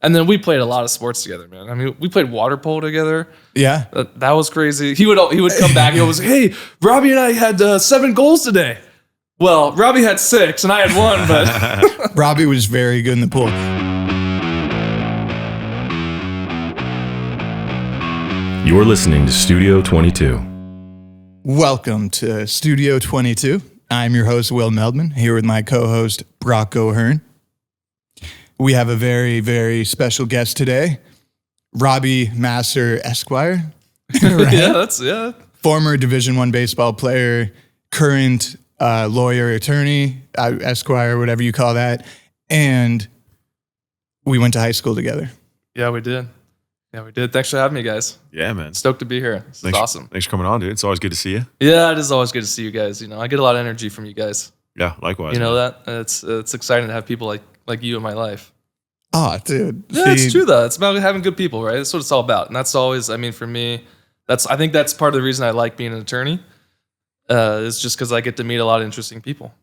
And then we played a lot of sports together, man. I mean, we played water polo together. Yeah. That was crazy. He would come back. He was like, hey, Robby and I had 7 goals today. Well, Robby had 6 and I had 1, but Robby was very good in the pool. You're listening to Studio 22. Welcome to Studio 22. I'm your host, Will Meldman, here with my co-host, Brock O'Hearn. We have a very, very special guest today, Robby Massar, Esquire. Right? Yeah. Former Division I baseball player, current lawyer, attorney, Esquire, whatever you call that. And we went to high school together. Yeah, we did. Thanks for having me, guys. Yeah, man. Stoked to be here. This is awesome. Thanks for coming on, dude. It's always good to see you. Yeah, it is always good to see you guys. You know, I get a lot of energy from you guys. Yeah, likewise. You know that? It's exciting to have people like you in my life. Oh, dude. Yeah, it's true though. It's about having good people, right? That's what it's all about. And that's always, I mean, for me, I think that's part of the reason I like being an attorney. Is just because I get to meet a lot of interesting people.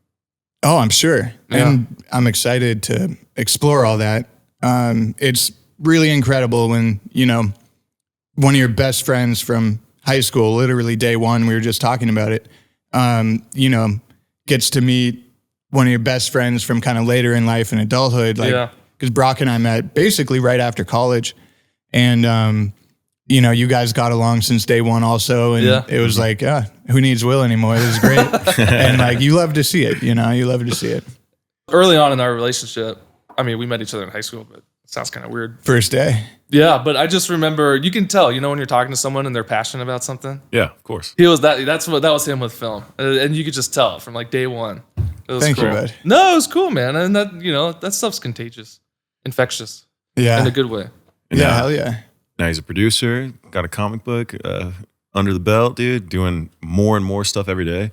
Oh, I'm sure. Yeah. And I'm excited to explore all that. It's really incredible when, you know, one of your best friends from high school, literally day one, we were just talking about it, you know, gets to meet one of your best friends from kind of later in life and adulthood. Like, because Brock and I met basically right after college. And, you know, you guys got along since day one also. And it was like, who needs Will anymore? It was great. And like, you love to see it, you know, you love to see it. Early on in our relationship, I mean, we met each other in high school, but it sounds kind of weird. First day. Yeah, but I just remember, you can tell, you know, when you're talking to someone and they're passionate about something. Yeah, of course. He was that was him with film. And you could just tell from like day one. It was Thank cool. you, bud. No, it was cool, man. And that, you know, that stuff's contagious, infectious. Yeah. In a good way. Yeah, hell yeah. Now he's a producer, got a comic book under the belt, dude, doing more and more stuff every day.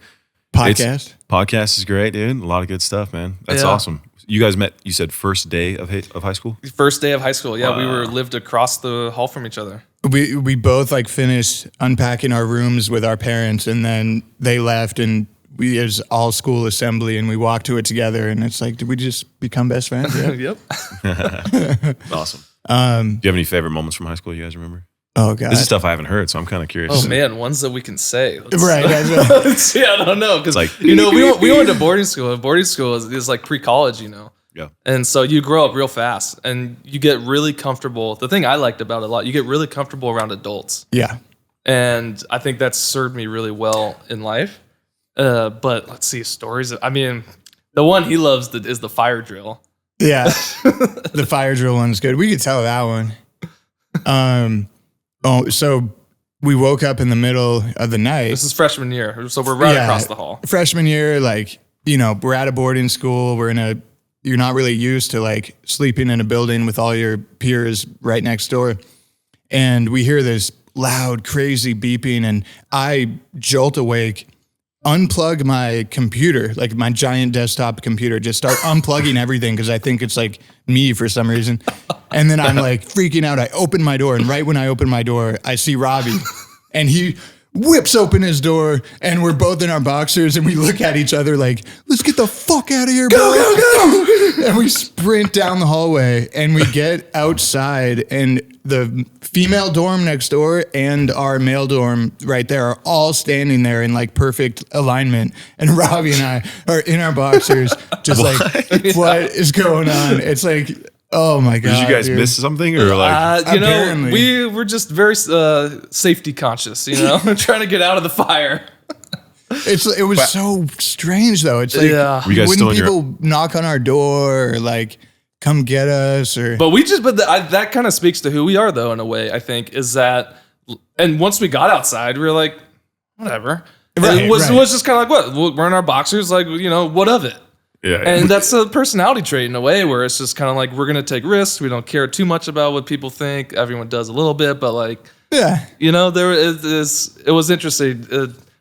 Podcast is great, dude. A lot of good stuff, man. That's awesome. You guys met, you said first day of high school? First day of high school, yeah. Wow. We lived across the hall from each other. We both like finished unpacking our rooms with our parents, and then they left, and we as all school assembly, and we walked to it together, and it's like, did we just become best friends? Yeah. Yep. Awesome. Do you have any favorite moments from high school you guys remember? Oh, God. This is stuff I haven't heard, so I'm kind of curious. Oh, man, ones that we can say. Right. I don't know. Because, like, you know, we went to boarding school. And boarding school is like pre-college, you know. Yeah. And so you grow up real fast, and you get really comfortable. The thing I liked about it a lot, you get really comfortable around adults. Yeah. And I think that's served me really well in life. But let's see, stories. I mean, the one he loves is the fire drill. Yeah. The fire drill one's good. We could tell that one. So we woke up in the middle of the night. This is freshman year, so we're right across the hall. Freshman year, like, you know, we're at a boarding school. You're not really used to like sleeping in a building with all your peers right next door. And we hear this loud, crazy beeping, and I jolt awake, unplug my computer, like my giant desktop computer, just start unplugging everything because I think it's like me for some reason. And then I'm like freaking out. I open my door, and right when I open my door, I see Robby, and he whips open his door, and we're both in our boxers, and we look at each other like, let's get the fuck out of here, bro. Go. And we sprint down the hallway, and we get outside, and the female dorm next door and our male dorm right there are all standing there in like perfect alignment. And Robby and I are in our boxers, just like, what is going on? It's like, oh my God. Did you guys miss something, or like? You know, we were just very safety conscious, you know, trying to get out of the fire. It was so strange though. It's like, wouldn't people knock on our door or like come get us? Or that kind of speaks to who we are though, in a way, I think, is that, and once we got outside, we were like, whatever. It was just kind of like, what? We're in our boxers, like, you know, what of it? Yeah. And that's a personality trait in a way, where it's just kind of like, we're going to take risks. We don't care too much about what people think. Everyone does a little bit, but like, you know, it was interesting.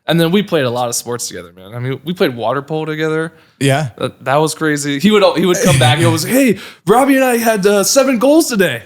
And then we played a lot of sports together, man. I mean, we played water polo together. Yeah. That was crazy. He would come back. He was like, hey, Robby and I had 7 goals today.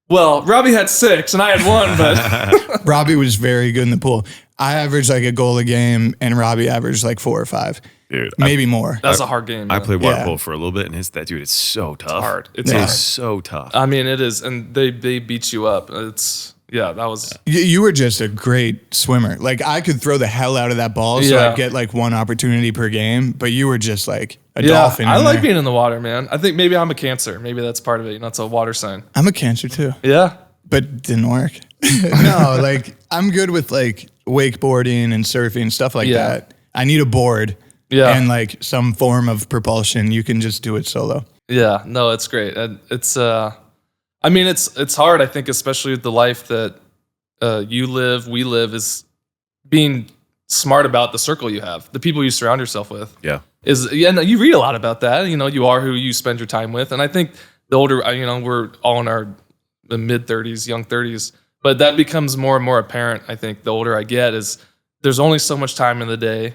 Well, Robby had 6 and I had 1, but Robby was very good in the pool. I averaged like a goal a game, and Robby averaged like 4 or 5. Dude, maybe more. That's a hard game. I Man. played water polo for a little bit, and it's so tough. It's hard. It's so tough. I mean, it is, and they beat you up. That was. You were just a great swimmer. Like, I could throw the hell out of that ball, so I'd get like one opportunity per game. But you were just like a dolphin. I like being in the water, man. I think maybe I'm a Cancer. Maybe that's part of it. It's a water sign. I'm a Cancer too. Yeah, but it didn't work. No, like I'm good with like wakeboarding and surfing, stuff like that. I need a board. Yeah. And like some form of propulsion. You can just do it solo. Yeah. No, it's great. And it's hard, I think, especially with the life that we live, is being smart about the circle you have, the people you surround yourself with. Yeah. You read a lot about that. You are who you spend your time with. And I think the older, we're all in our mid-30s, young 30s, but that becomes more and more apparent, I think, the older I get, is there's only so much time in the day.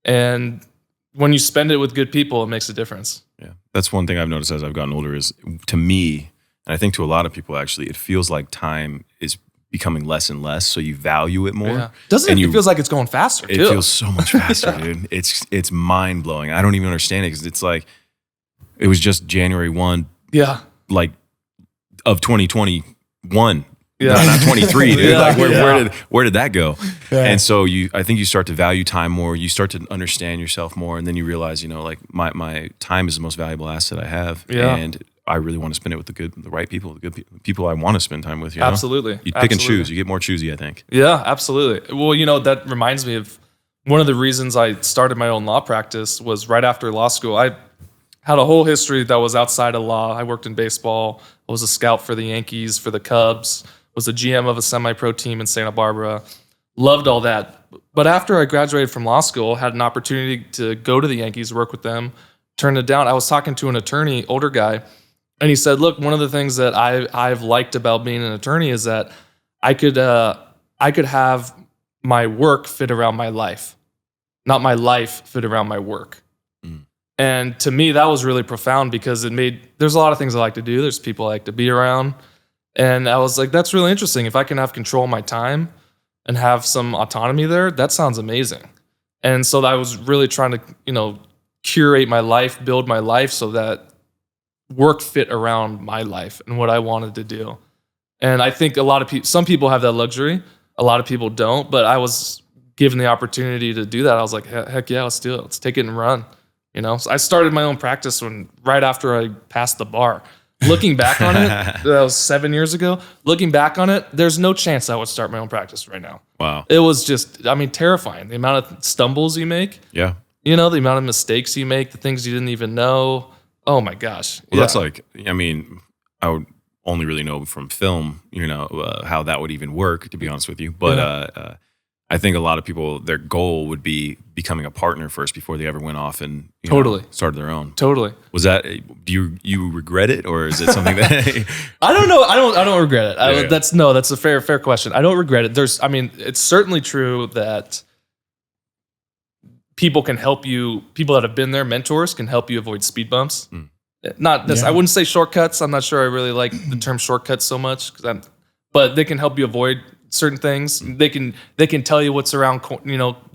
And when you spend it with good people, it makes a difference. Yeah. That's one thing I've noticed as I've gotten older is, to me, and I think to a lot of people actually, it feels like time is becoming less and less, so you value it more. Yeah. Doesn't it? It feels like it's going faster, too. It feels so much faster, dude. It's mind-blowing. I don't even understand it, because it's like, it was just January 1, like, of 2021. Yeah. Not 23, dude. Like, where did that go? Yeah. And so I think you start to value time more. You start to understand yourself more, and then you realize, like, my time is the most valuable asset I have. Yeah. And I really want to spend it with the right people, the good people I want to spend time with. Absolutely. You pick and choose. You get more choosy, I think. Yeah, absolutely. Well, that reminds me of one of the reasons I started my own law practice was right after law school. I had a whole history that was outside of law. I worked in baseball. I was a scout for the Yankees, for the Cubs, was a GM of a semi-pro team in Santa Barbara. Loved all that. But after I graduated from law school, had an opportunity to go to the Yankees, work with them, turned it down. I was talking to an attorney, older guy, and he said, look, one of the things that I've liked about being an attorney is that I could have my work fit around my life, not my life fit around my work. Mm. And to me, that was really profound, because there's a lot of things I like to do. There's people I like to be around. And I was like, that's really interesting. If I can have control of my time and have some autonomy there, that sounds amazing. And so I was really trying to, curate my life, build my life so that work fit around my life and what I wanted to do. And I think some people have that luxury. A lot of people don't, but I was given the opportunity to do that. I was like, heck yeah, let's do it. Let's take it and run. So I started my own practice right after I passed the bar. Looking back on it, that was 7 years ago. Looking back on it, there's no chance I would start my own practice right now. Wow. It was just, terrifying. The amount of stumbles you make. Yeah. The amount of mistakes you make, the things you didn't even know. Oh my gosh. Well, that's like, I would only really know from film, how that would even work, to be honest with you. But I think a lot of people, their goal would be becoming a partner first before they ever went off and started their own. Totally. Was that? Do you regret it, or is it something that? I don't know. I don't regret it. That's a fair question. I don't regret it. It's certainly true that people can help you. People that have been there, mentors, can help you avoid speed bumps. Mm. Not this. I wouldn't say shortcuts. I'm not sure I really like the term shortcuts so much, but they can help you avoid certain things. They can tell you what's around,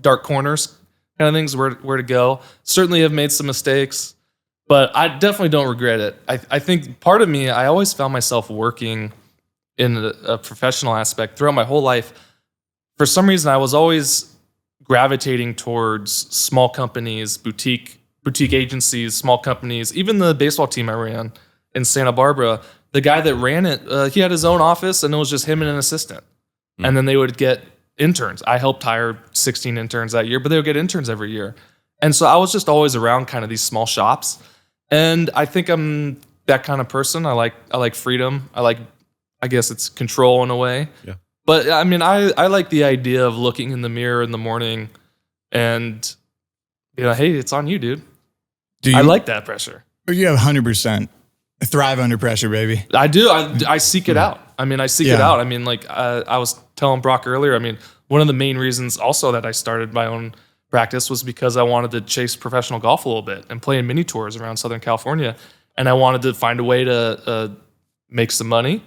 dark corners, kind of things, where to go. Certainly have made some mistakes, but I definitely don't regret it. I think part of me, I always found myself working in a professional aspect throughout my whole life. For some reason, I was always gravitating towards small companies, boutique agencies, small companies. Even the baseball team I ran in Santa Barbara, the guy that ran it, he had his own office, and it was just him and an assistant. And then they would get interns. I helped hire 16 interns that year, but they would get interns every year. And so I was just always around kind of these small shops. And I think I'm that kind of person. I like freedom. I guess it's control in a way. Yeah. But I like the idea of looking in the mirror in the morning and, hey, it's on you, dude. I like that pressure. You have 100%. Thrive under pressure, baby. I do. I seek it out. I seek it out. I was telling Brock earlier, one of the main reasons also that I started my own practice was because I wanted to chase professional golf a little bit and play in mini tours around Southern California. And I wanted to find a way to make some money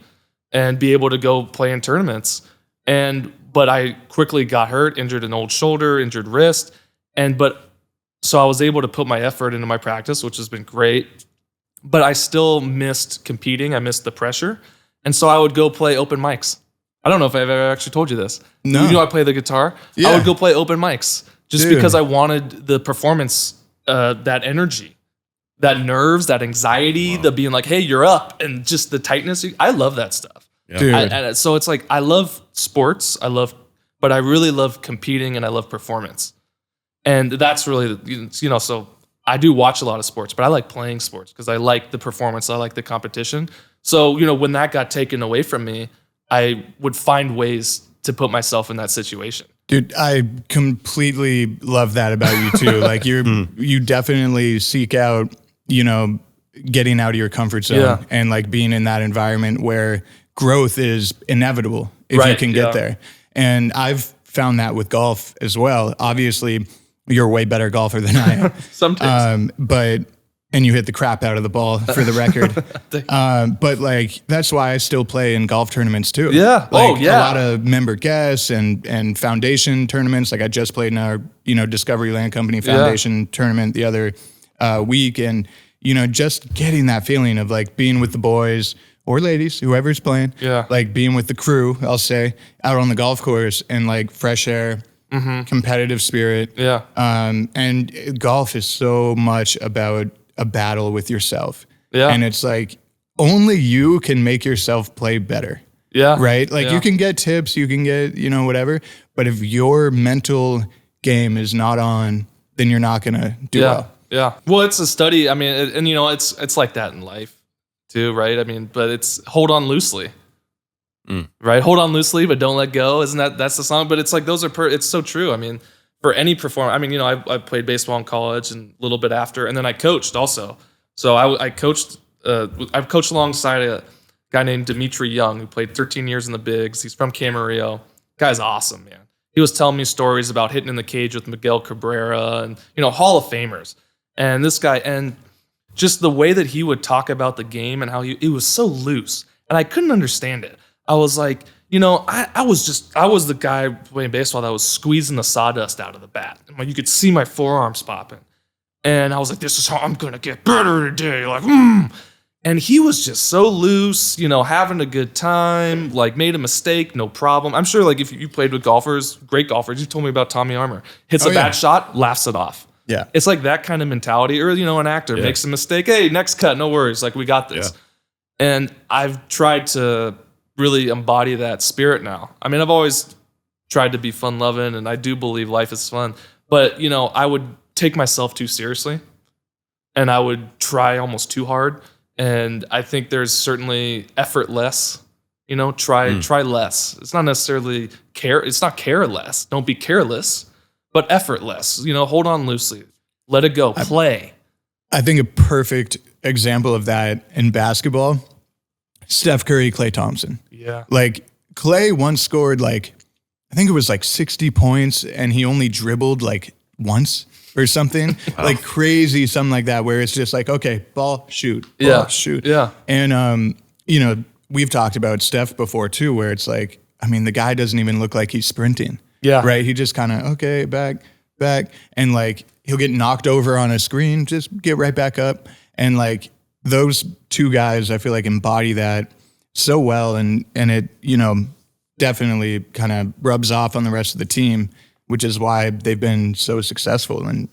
and be able to go play in tournaments. But I quickly got hurt, injured an old shoulder, injured wrist. But So I was able to put my effort into my practice, which has been great. But I still missed competing. I missed the pressure. And so I would go play open mics. I don't know if I've ever actually told you this. No. You know I play the guitar? Yeah. I would go play open mics just because I wanted the performance, that energy, that nerves, that anxiety, the being like, hey, you're up, and just the tightness. I love that stuff. Yeah. So it's like, I love sports. But I really love competing and I love performance. And that's really, so I do watch a lot of sports, but I like playing sports because I like the performance. I like the competition. So, when that got taken away from me, I would find ways to put myself in that situation. Dude, I completely love that about you too. Like you definitely seek out, getting out of your comfort zone and like being in that environment where growth is inevitable if you can get there. And I've found that with golf as well. Obviously, you're a way better golfer than I am. Sometimes. And you hit the crap out of the ball for the record. But like, that's why I still play in golf tournaments too. Yeah. Like a lot of member guests and foundation tournaments. Like I just played in our, Discovery Land Company Foundation tournament the other week. And, just getting that feeling of like being with the boys or ladies, whoever's playing, like being with the crew, I'll say, out on the golf course and like fresh air, competitive spirit. Yeah. And golf is so much about a battle with yourself. Yeah. And it's like only you can make yourself play better. Yeah. Right? Like you can get tips, you can get, whatever. But if your mental game is not on, then you're not going to do well. Yeah. Well, it's a study. I mean, it's like that in life too, right? I mean, but it's hold on loosely. Right? Hold on loosely, but don't let go. That's the song? But it's like, it's so true. I mean, for any performer, I mean, I played baseball in college and a little bit after, and then I coached also. So I coached, I've coached alongside a guy named Dimitri Young, who played 13 years in the bigs. He's from Camarillo. Guy's awesome, man. He was telling me stories about hitting in the cage with Miguel Cabrera and, Hall of Famers. And this guy, and just the way that he would talk about the game and how it was so loose. And I couldn't understand it. I was like, I was the guy playing baseball that was squeezing the sawdust out of the bat. And you could see my forearms popping. And I was like, this is how I'm going to get better today. Like, And he was just so loose, having a good time, like made a mistake, no problem. I'm sure like if you played with golfers, great golfers, you told me about Tommy Armour. Hits a bad shot, laughs it off. Yeah. It's like that kind of mentality. Or, an actor makes a mistake. Hey, next cut, no worries. Like, we got this. Yeah. And I've tried to really embody that spirit now. I mean, I've always tried to be fun-loving, and I do believe life is fun. But, I would take myself too seriously, and I would try almost too hard. And I think there's certainly effort less. Try less. It's not necessarily care. It's not careless. Don't be careless. But effortless, hold on loosely, let it go, play. I think a perfect example of that in basketball, Steph Curry, Klay Thompson. Yeah. Like Klay once scored I think it was 60 points and he only dribbled once or something. Wow. Like crazy, something like that, where it's just like, okay, ball, shoot, ball, shoot. Yeah. And, we've talked about Steph before too, where it's like, I mean, the guy doesn't even look like he's sprinting. Yeah. Right. He just kind of, okay, back. And he'll get knocked over on a screen, just get right back up. And those two guys, I feel like embody that so well. And it, definitely kind of rubs off on the rest of the team, which is why they've been so successful and,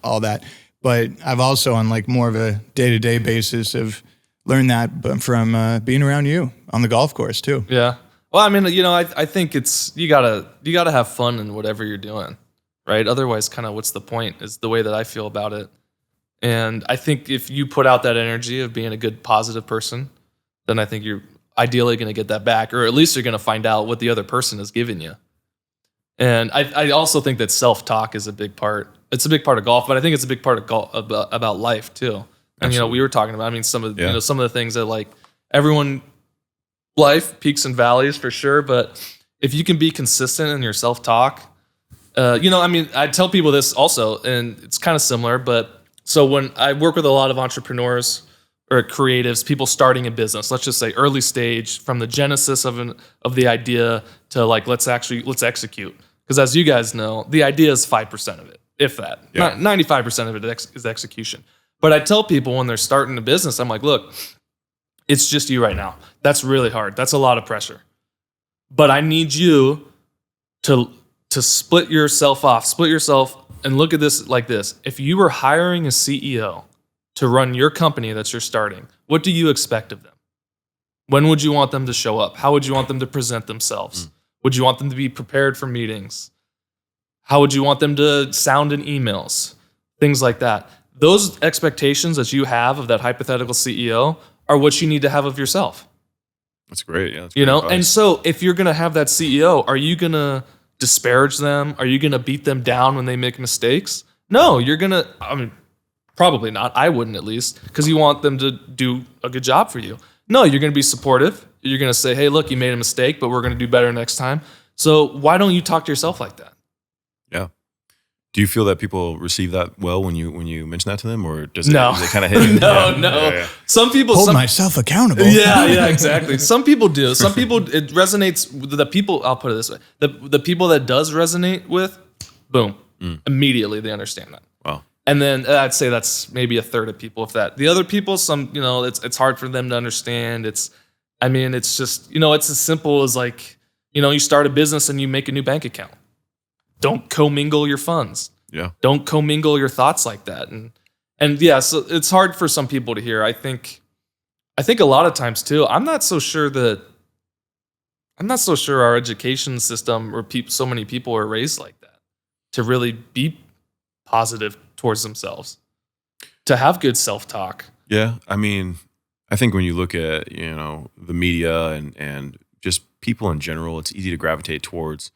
all that. But I've also on more of a day-to-day basis have learned that from being around you on the golf course too. Yeah. Well, I mean, I think it's you gotta have fun in whatever you're doing, right? Otherwise, kind of what's the point? Is the way that I feel about it. And I think if you put out that energy of being a good, positive person, then I think you're ideally going to get that back, or at least you're going to find out what the other person has given you. And I also think that self-talk is a big part. It's a big part of golf, but I think it's a big part of golf about life too. And we were talking about. I mean, some of the things that everyone. Life peaks and valleys for sure, but if you can be consistent in your self-talk, I tell people this also, and it's kind of similar, but so when I work with a lot of entrepreneurs or creatives, people starting a business, let's just say early stage, from the genesis of the idea to let's execute. Because as you guys know, the idea is 5% of it. if that. 95% of it is execution. But I tell people when they're starting a business, I'm like, look, it's just you right now. That's really hard. That's a lot of pressure. But I need you to split yourself and look at this like this. If you were hiring a CEO to run your company that you're starting, what do you expect of them? When would you want them to show up? How would you want them to present themselves? Would you want them to be prepared for meetings? How would you want them to sound in emails? Things like that. Those expectations that you have of that hypothetical CEO are what you need to have of yourself. That's great. Yeah, that's you know, advice. And so if you're going to have that CEO, are you going to disparage them? Are you going to beat them down when they make mistakes? No, you're going to, I mean, probably not. I wouldn't, at least, because you want them to do a good job for you. No, you're going to be supportive. You're going to say, hey, look, you made a mistake, but we're going to do better next time. So why don't you talk to yourself like that? Yeah. Do you feel that people receive that well when you mention that to them, or does it kind of hit you? No. Yeah. Some people hold myself accountable. Yeah, exactly. Some people do. Some people, it resonates with the people. I'll put it this way: the people that does resonate with, boom, immediately they understand that. Wow. And then I'd say that's maybe a third of people, if that. The other people, some, it's hard for them to understand. It's just, it's as simple as like, you start a business and you make a new bank account. Don't commingle your funds. Yeah. Don't commingle your thoughts like that. And yeah, so it's hard for some people to hear. I think a lot of times too, I'm not so sure our education system or so many people are raised like that to really be positive towards themselves, to have good self-talk. Yeah. I mean, I think when you look at, the media and just people in general, it's easy to gravitate towards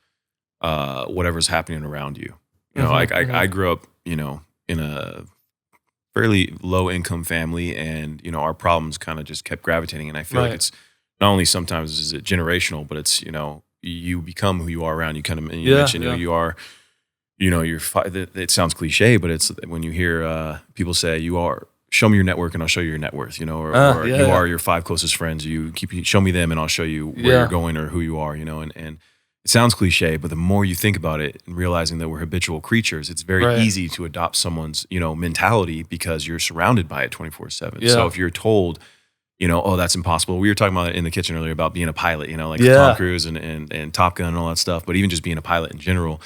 whatever's happening around you. I grew up, in a fairly low income family, and, our problems kind of just kept gravitating. And I feel like it's not only sometimes is it generational, but it's, you become who you are around. You kind of, you mentioned, you are, it sounds cliche, but it's when you hear people say show me your network and I'll show you your net worth, or you are your 5 closest friends. Show me them and I'll show you where you're going or who you are, and it sounds cliche, but the more you think about it and realizing that we're habitual creatures, it's very easy to adopt someone's, mentality because you're surrounded by it 24/7. Yeah. So if you're told, oh, that's impossible. We were talking about it in the kitchen earlier about being a pilot, like Tom Cruise and Top Gun and all that stuff, but even just being a pilot in general.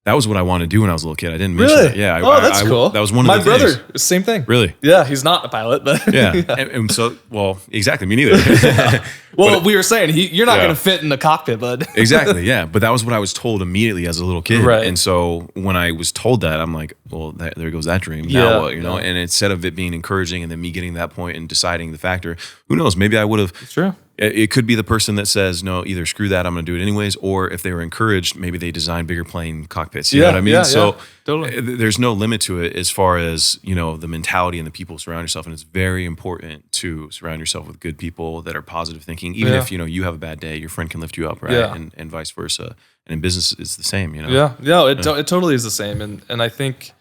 That was what I wanted to do when I was a little kid. I didn't mention it. Yeah. That's cool. That was one of my the brother, things. same thing. Really? Yeah, he's not a pilot, but yeah. And so, well, exactly. Me neither. Well, we were saying you're not going to fit in the cockpit, bud. Exactly. Yeah. But that was what I was told immediately as a little kid. Right. And so when I was told that, I'm like, well, there goes that dream. Now what? And instead of it being encouraging and then me getting to that point and deciding the factor, who knows? Maybe I would have. It's true. It could be the person that says, no, either screw that, I'm going to do it anyways, or if they were encouraged, maybe they design bigger plane cockpits. You know what I mean? Yeah, so totally. There's no limit to it as far as, the mentality and the people surround yourself. And it's very important to surround yourself with good people that are positive thinking. Even if, you have a bad day, your friend can lift you up, right? Yeah. And vice versa. And in business, it's the same, Yeah, it totally is the same. And I think,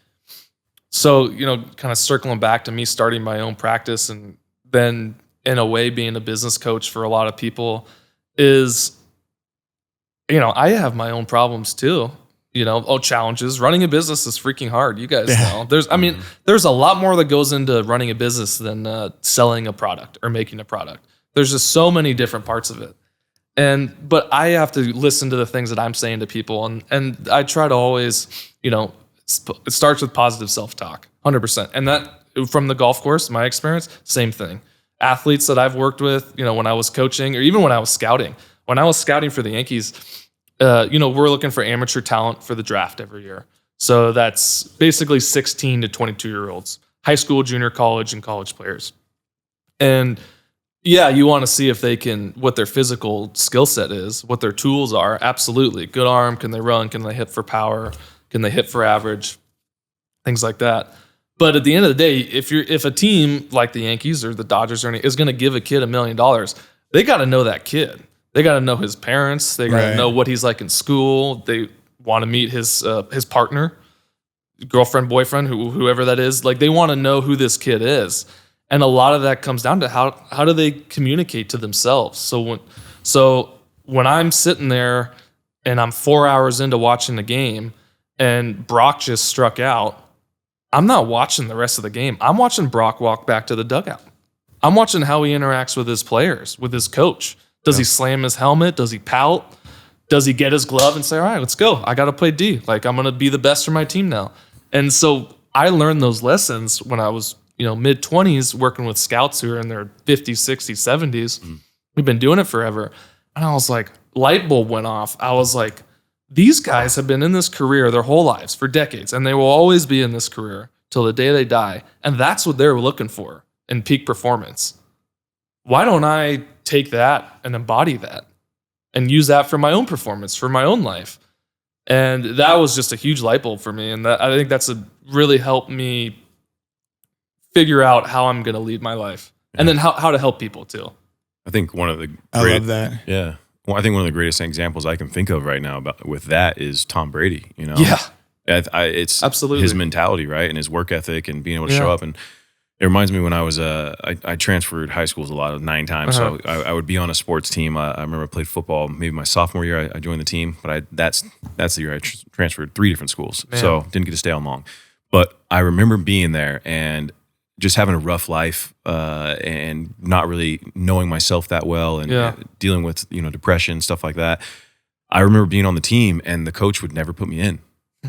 so, kind of circling back to me starting my own practice and then in a way being a business coach for a lot of people is, I have my own problems too. Challenges. Running a business is freaking hard. You guys know. There's a lot more that goes into running a business than selling a product or making a product. There's just so many different parts of it. But I have to listen to the things that I'm saying to people. And I try to always, it starts with positive self-talk, 100%. And that from the golf course, my experience, same thing. Athletes that I've worked with, when I was coaching or even when I was scouting. When I was scouting for the Yankees, we're looking for amateur talent for the draft every year. So that's basically 16 to 22-year-olds, high school, junior college, and college players. And yeah, you want to see if they can, what their physical skill set is, what their tools are. Absolutely. Good arm. Can they run? Can they hit for power? Can they hit for average? Things like that. But at the end of the day, if a team like the Yankees or the Dodgers is going to give a kid $1 million, they got to know that kid. They got to know his parents. They got to know what he's like in school. They want to meet his partner, girlfriend, boyfriend, whoever that is. Like they want to know who this kid is, and a lot of that comes down to how do they communicate to themselves. So when I'm sitting there and I'm 4 hours into watching the game, and Brock just struck out, I'm not watching the rest of the game. I'm watching Brock walk back to the dugout. I'm watching how he interacts with his players, with his coach. Does he slam his helmet? Does he pout? Does he get his glove and say, all right, let's go. I got to play D. Like, I'm going to be the best for my team now. And so I learned those lessons when I was, mid-20s working with scouts who are in their 50s, 60s, 70s. We've been doing it forever. And I was like, light bulb went off. I was like, these guys have been in this career their whole lives for decades, and they will always be in this career till the day they die. And that's what they're looking for in peak performance. Why don't I take that and embody that and use that for my own performance, for my own life? And that was just a huge light bulb for me. And I think that's really helped me figure out how I'm going to lead my life and then how to help people too. I think one of the I love that. Yeah. Well, I think one of the greatest examples I can think of right now with that is Tom Brady, Yeah. It's absolutely his mentality, right? And his work ethic and being able to show up. And it reminds me when I was, I transferred high schools a lot, 9 times. So I would be on a sports team. I remember I played football, maybe my sophomore year, I joined the team, but that's the year I transferred 3 different schools. Man. So didn't get to stay on long. But I remember being there and just having a rough life and not really knowing myself that well and dealing with, depression, stuff like that. I remember being on the team and the coach would never put me in.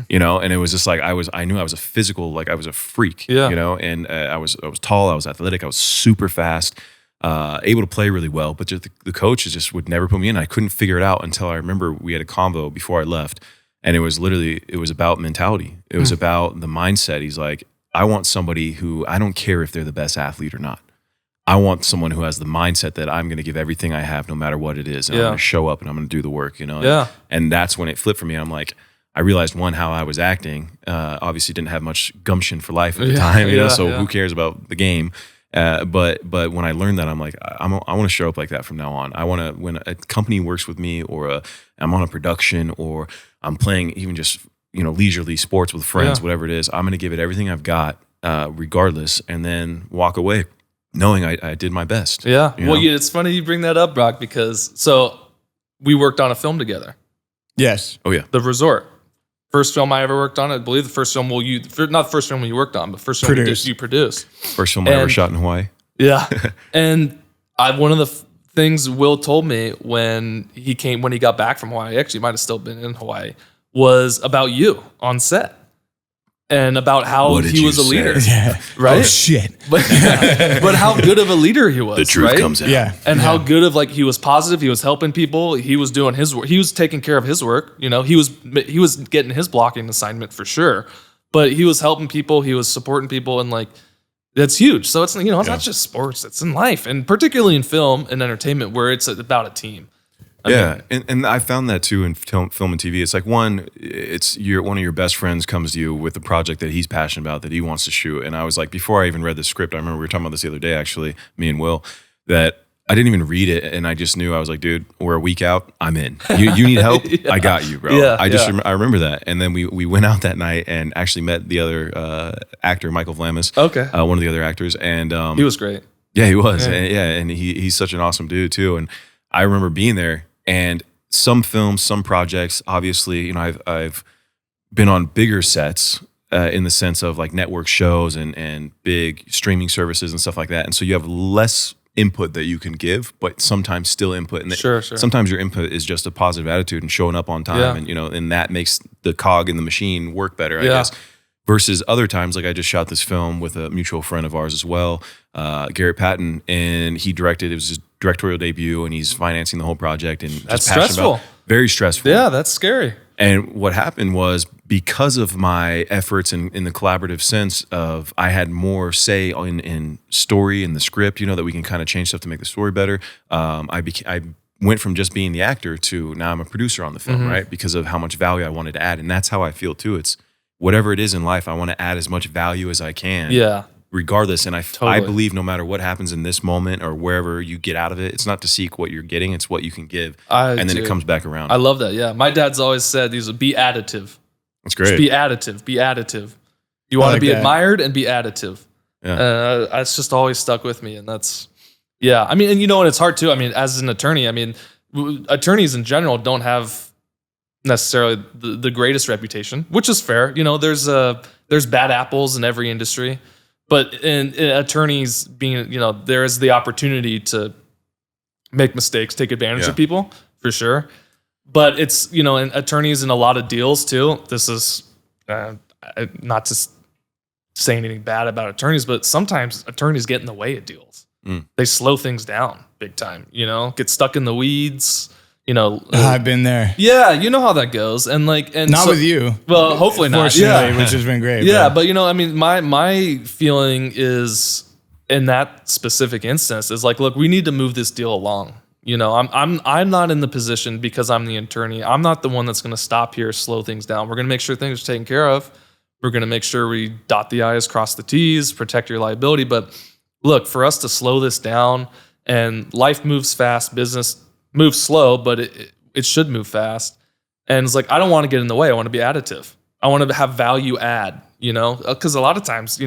And it was just like I knew I was a physical, like I was a freak, and I was tall, I was athletic, I was super fast, able to play really well, but just the coaches just would never put me in. I couldn't figure it out until I remember we had a convo before I left, and it was about mentality. It was about the mindset. He's like, I want somebody who, I don't care if they're the best athlete or not. I want someone who has the mindset that I'm going to give everything I have no matter what it is, and I'm going to show up and I'm going to do the work, And that's when it flipped for me. I'm like, I realized how I was acting. Obviously, didn't have much gumption for life at the time, So who cares about the game? But when I learned that, I'm like, I want to show up like that from now on. I want to, when a company works with me, or I'm on a production, or I'm playing even just leisurely sports with friends, whatever it is, I'm going to give it everything I've got, regardless, and then walk away knowing I did my best. Yeah. Well, it's funny you bring that up, Brock, because we worked on a film together. Yes. Oh yeah. The Resort. First film I ever worked on. I believe the first film not the first film you worked on, but first film you produced. First film I ever shot in Hawaii. Yeah. And one of the things Will told me when he got back from Hawaii, actually might have still been in Hawaii, was about you on set. And about how he was a leader. Yeah. Right? Oh, shit. But how good of a leader he was. The truth comes out. Yeah. And how good of, he was positive, he was helping people, he was doing his work, he was taking care of his work, he was getting his blocking assignment for sure. But he was helping people, he was supporting people, and that's huge. So it's it's not just sports, it's in life, and particularly in film and entertainment where it's about a team. And I found that too in film and TV. It's like one of your best friends comes to you with a project that he's passionate about, that he wants to shoot. And I was like, before I even read the script, I remember we were talking about this the other day, actually, me and Will, that I didn't even read it, and I just knew, I was like, dude, we're a week out, I'm in. You need help? I got you, bro. Yeah, I remember that. And then we went out that night and actually met the other actor, Michael Vlamis. Okay. One of the other actors. And he was great. Yeah, he was. Yeah. And he's such an awesome dude too. And I remember being there. And some films, some projects, obviously, I've been on bigger sets in the sense of network shows and big streaming services and stuff like that. And so you have less input that you can give, but sometimes still input. And sure. Sometimes your input is just a positive attitude and showing up on time, and that makes the cog in the machine work better, I guess. Versus other times, I just shot this film with a mutual friend of ours as well, Garrett Patton, and he directed. It was his directorial debut, and he's financing the whole project. And that's stressful. Very stressful. Yeah, that's scary. And what happened was, because of my efforts in the collaborative sense of, I had more say in story and the script, that we can kind of change stuff to make the story better. I went from just being the actor to now I'm a producer on the film, right? Because of how much value I wanted to add. And that's how I feel too. It's whatever it is in life, I want to add as much value as I can. Yeah. Regardless. And I believe no matter what happens in this moment or wherever you get out of it, it's not to seek what you're getting, it's what you can give. And then it comes back around. I love that. Yeah. My dad's always said these would be additive. That's great. Just be additive. Be additive. You want to be admired and be additive. Yeah. It's just always stuck with me. And that's, I mean, and and it's hard too. I mean, as an attorney, attorneys in general don't have necessarily the greatest reputation, which is fair. There's bad apples in every industry, but in attorneys being, there is the opportunity to make mistakes, take advantage of people for sure. But it's, and attorneys in a lot of deals too. This is not to say anything bad about attorneys, but sometimes attorneys get in the way of deals. They slow things down big time, get stuck in the weeds. I've been there. Yeah, you know how that goes, and not with you. Well, hopefully not. Fortunately, which has been great. Yeah, but my feeling is in that specific instance is look, we need to move this deal along. I'm not in the position because I'm the attorney. I'm not the one that's going to stop here, slow things down. We're going to make sure things are taken care of. We're going to make sure we dot the I's, cross the T's, protect your liability. But look, for us to slow this down, and life moves fast, business moves slow, but it should move fast. And it's I don't want to get in the way. I want to be additive. I want to have value add, because a lot of times,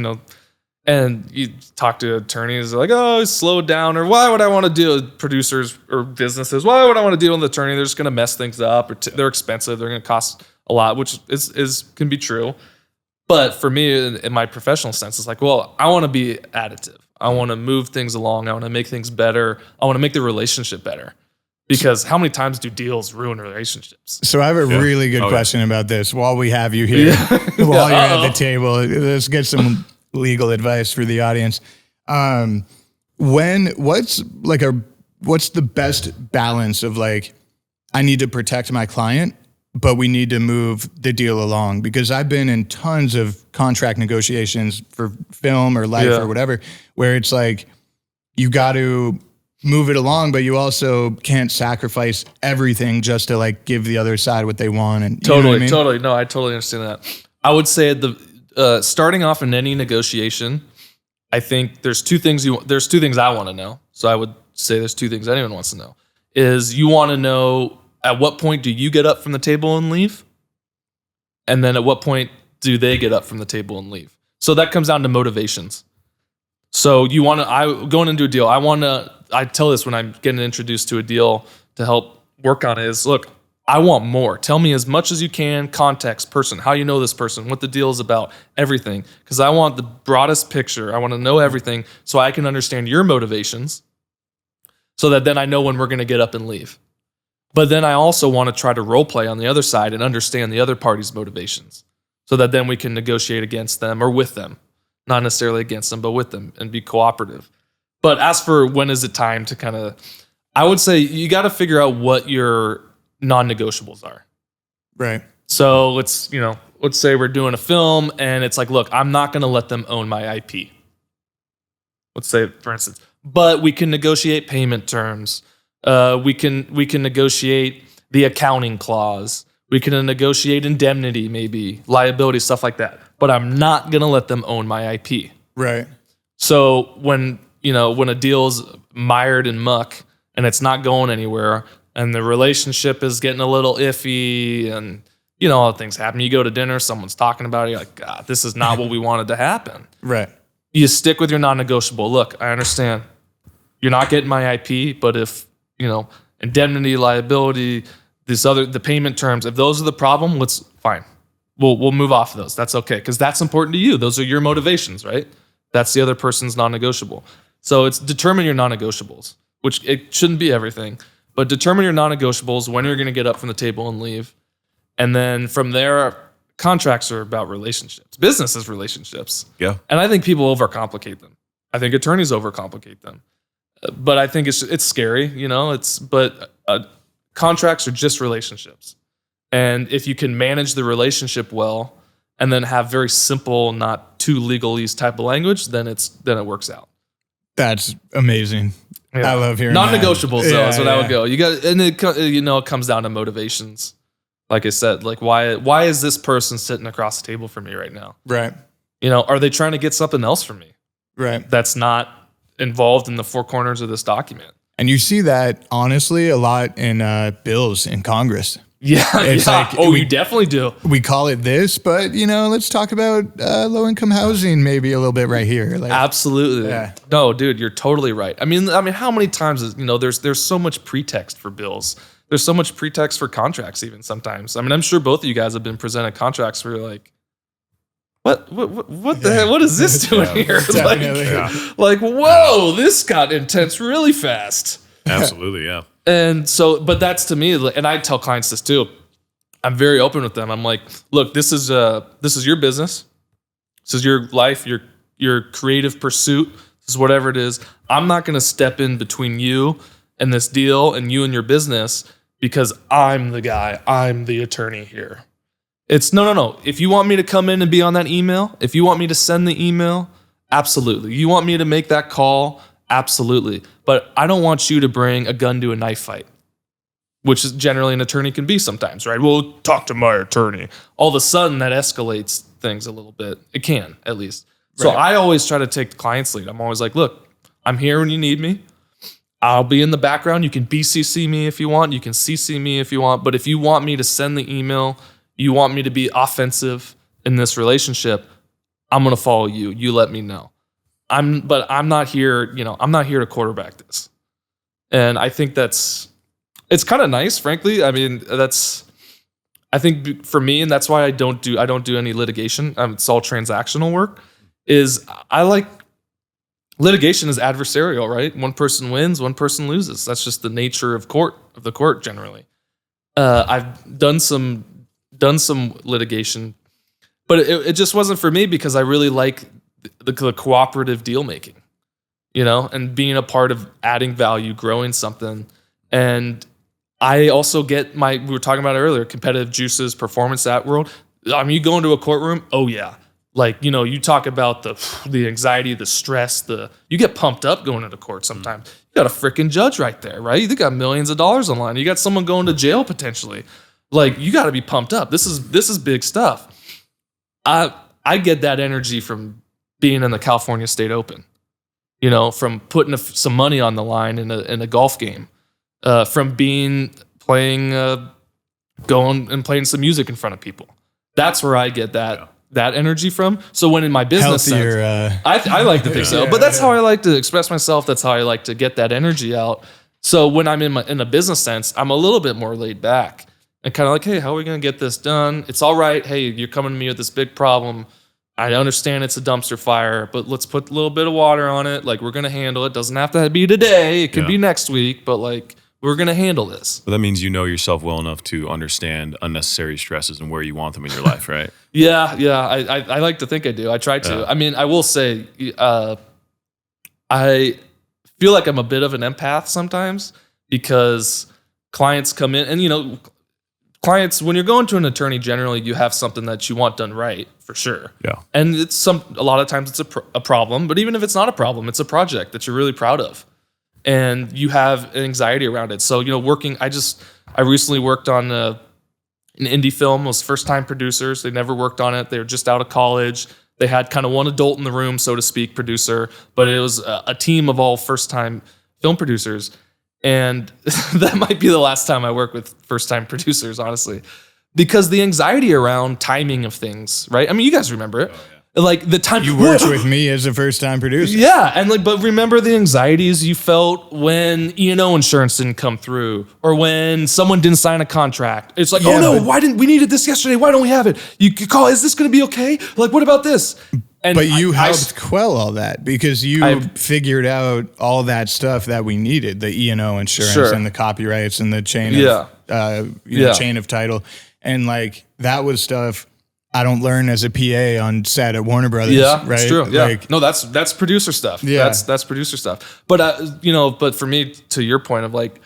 and you talk to attorneys oh, slow down, or why would I want to deal with producers or businesses? Why would I want to deal with an attorney? They're just going to mess things up, or they're expensive. They're going to cost a lot, which can be true. But for me, in my professional sense, it's well, I want to be additive. I want to move things along. I want to make things better. I want to make the relationship better. Because how many times do deals ruin relationships? So I have a really good question about this while we have you here, while you're at the table. Let's get some legal advice for the audience. What's the best balance of I need to protect my client, but we need to move the deal along? Because I've been in tons of contract negotiations for film or life or whatever, where it's you got to move it along, but you also can't sacrifice everything just to give the other side what they want. And totally. No, I totally understand that. I would say starting off in any negotiation, I think there's two things I want to know. So I would say there's two things anyone wants to know. Is you want to know at what point do you get up from the table and leave? And then at what point do they get up from the table and leave? So that comes down to motivations. So going into a deal, I tell this when I'm getting introduced to a deal to help work on it is, look, I want more. Tell me as much as you can, context, person, how you know this person, what the deal is about, everything. Because I want the broadest picture. I want to know everything so I can understand your motivations so that then I know when we're going to get up and leave. But then I also want to try to role play on the other side and understand the other party's motivations so that then we can negotiate against them or with them. Not necessarily against them, but with them, and be cooperative. But as for when is it time to I would say you got to figure out what your non-negotiables are. Right. So let's say we're doing a film and it's look, I'm not going to let them own my IP. Let's say, for instance, but we can negotiate payment terms. We can negotiate the accounting clause. We can negotiate indemnity, maybe liability, stuff like that. But I'm not going to let them own my IP. Right. So when a deal's mired in muck and it's not going anywhere and the relationship is getting a little iffy and, all things happen. You go to dinner, someone's talking about it. You're God, this is not what we wanted to happen. Right. You stick with your non-negotiable. Look, I understand you're not getting my IP, but if, indemnity, liability, the payment terms, if those are the problem, fine. We'll move off of those. That's okay. Because that's important to you. Those are your motivations, right? That's the other person's non-negotiable. So it's determine your non-negotiables, which it shouldn't be everything, but determine your non-negotiables, when you're going to get up from the table and leave. And then from there, contracts are about relationships. Business is relationships. Yeah. And I think people overcomplicate them. I think attorneys overcomplicate them. But I think it's scary, but contracts are just relationships. And if you can manage the relationship well and then have very simple, not too legalese type of language, then it works out. That's amazing. Yeah. I love hearing non-negotiables though. That's what I would go. You got, and it comes down to motivations. Like I said, why is this person sitting across the table from me right now? Right. Are they trying to get something else from me? Right. That's not involved in the four corners of this document. And you see that honestly a lot in bills in Congress. Yeah. It's like you definitely do. We call it this, but let's talk about low income housing maybe a little bit right here. Like, absolutely. Yeah. No, dude, you're totally right. I mean, how many times is there's so much pretext for bills. There's so much pretext for contracts even sometimes. I mean, I'm sure both of you guys have been presented contracts where you're like, what the heck? What is this doing here? Like, whoa, this got intense really fast. Absolutely, yeah. And so, but that's to me, and I tell clients this too. I'm very open with them. I'm like, look, this is your business. This is your life, your creative pursuit. This is whatever it is. I'm not going to step in between you and this deal and you and your business because I'm the guy. I'm the attorney here. It's no. If you want me to come in and be on that email, if you want me to send the email, absolutely. You want me to make that call, absolutely. But I don't want you to bring a gun to a knife fight, which is generally an attorney can be sometimes, right? Well, talk to my attorney. All of a sudden, that escalates things a little bit. It can, at least. So I always try to take the client's lead. I'm always like, look, I'm here when you need me. I'll be in the background. You can BCC me if you want. You can CC me if you want. But if you want me to send the email, you want me to be offensive in this relationship, I'm going to follow you. You let me know. But I'm not here, I'm not here to quarterback this. And I think it's kind of nice, frankly. I mean, I think for me, and that's why I don't do any litigation. It's all transactional work. I like litigation is adversarial, right? One person wins, one person loses. That's just the nature of the court generally. I've done some litigation, but it just wasn't for me because I really like the cooperative deal making, and being a part of adding value, growing something. And I also get we were talking about it earlier, competitive juices, performance, that world. I mean, you go into a courtroom, oh yeah. Like, you talk about the anxiety, the stress, you get pumped up going into court sometimes. You got a freaking judge right there, right? You got millions of dollars on the line. You got someone going to jail potentially. Like, you got to be pumped up. This is big stuff. I get that energy from being in the California State Open, from putting some money on the line in a golf game, from going and playing some music in front of people. That's where I get that energy from. So when in my business healthier, sense, I like to think so, but that's how I like to express myself. That's how I like to get that energy out. So when I'm in a business sense, I'm a little bit more laid back and kind of like, hey, how are we going to get this done? It's all right. Hey, you're coming to me with this big problem. I understand it's a dumpster fire, but let's put a little bit of water on it. Like, we're going to handle it. Doesn't have to be today. It could be next week, but like, we're going to handle this. But that means you know yourself well enough to understand unnecessary stresses and where you want them in your life, right? Yeah. I like to think I do. I try to. Yeah. I mean, I will say, I feel like I'm a bit of an empath sometimes because clients come in and, clients, when you're going to an attorney, generally you have something that you want done right, for sure. Yeah. And a lot of times it's a problem, but even if it's not a problem, it's a project that you're really proud of. And you have anxiety around it. So, I recently worked on an indie film. It was first-time producers. They never worked on it. They were just out of college. They had kind of one adult in the room, so to speak, producer, but it was a team of all first-time film producers. And that might be the last time I work with first-time producers, honestly, because the anxiety around timing of things, right? I mean, you guys remember it. Oh, yeah. Like the time you worked with me as a first-time producer. Yeah. And but remember the anxieties you felt when E&O insurance didn't come through or when someone didn't sign a contract. It's like, we needed this yesterday. Why don't we have it? You call, is this going to be okay? Like, what about this? But you helped quell all that because you figured out all that stuff that we needed, the E&O insurance and the copyrights and the chain chain of title. And like, that was stuff I don't learn as a PA on set at Warner Brothers. Yeah, right? It's true. Yeah. No, that's producer stuff. Yeah. That's producer stuff. But, but for me, to your point of like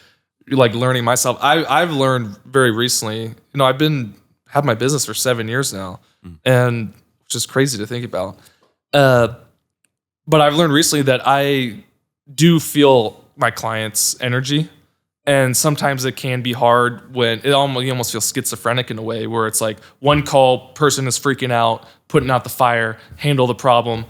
learning myself, I've learned very recently, I've had my business for 7 years now and which is crazy to think about. But I've learned recently that I do feel my client's energy. And sometimes it can be hard when you almost feel schizophrenic in a way where it's like one call, person is freaking out, putting out the fire, handle the problem.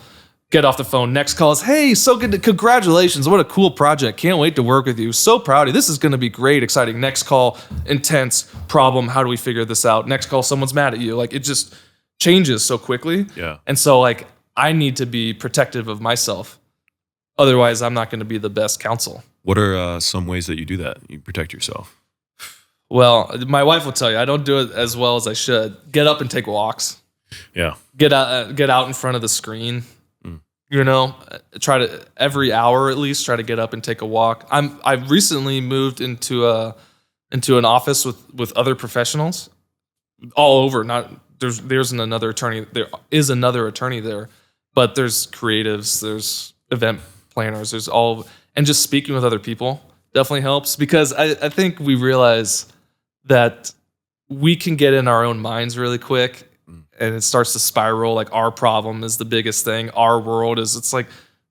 Get off the phone. Next call is, hey, so good. Congratulations. What a cool project. Can't wait to work with you. So proud of you. This is going to be great, exciting. Next call, intense problem. How do we figure this out? Next call, someone's mad at you. Like, it just changes so quickly. Yeah. And so, like, I need to be protective of myself. Otherwise, I'm not going to be the best counsel. What are some ways that you do that? You protect yourself? Well, my wife will tell you, I don't do it as well as I should. Get up and take walks. Yeah. Get out in front of the screen. You know, try to every hour at least try to get up and take a walk. I've recently moved into an office with other professionals all over. There's another attorney. There is another attorney there, but there's creatives, there's event planners, there's all, and just speaking with other people definitely helps, because I think we realize that we can get in our own minds really quick. And it starts to spiral. Like, our problem is the biggest thing. Our world is, it's like,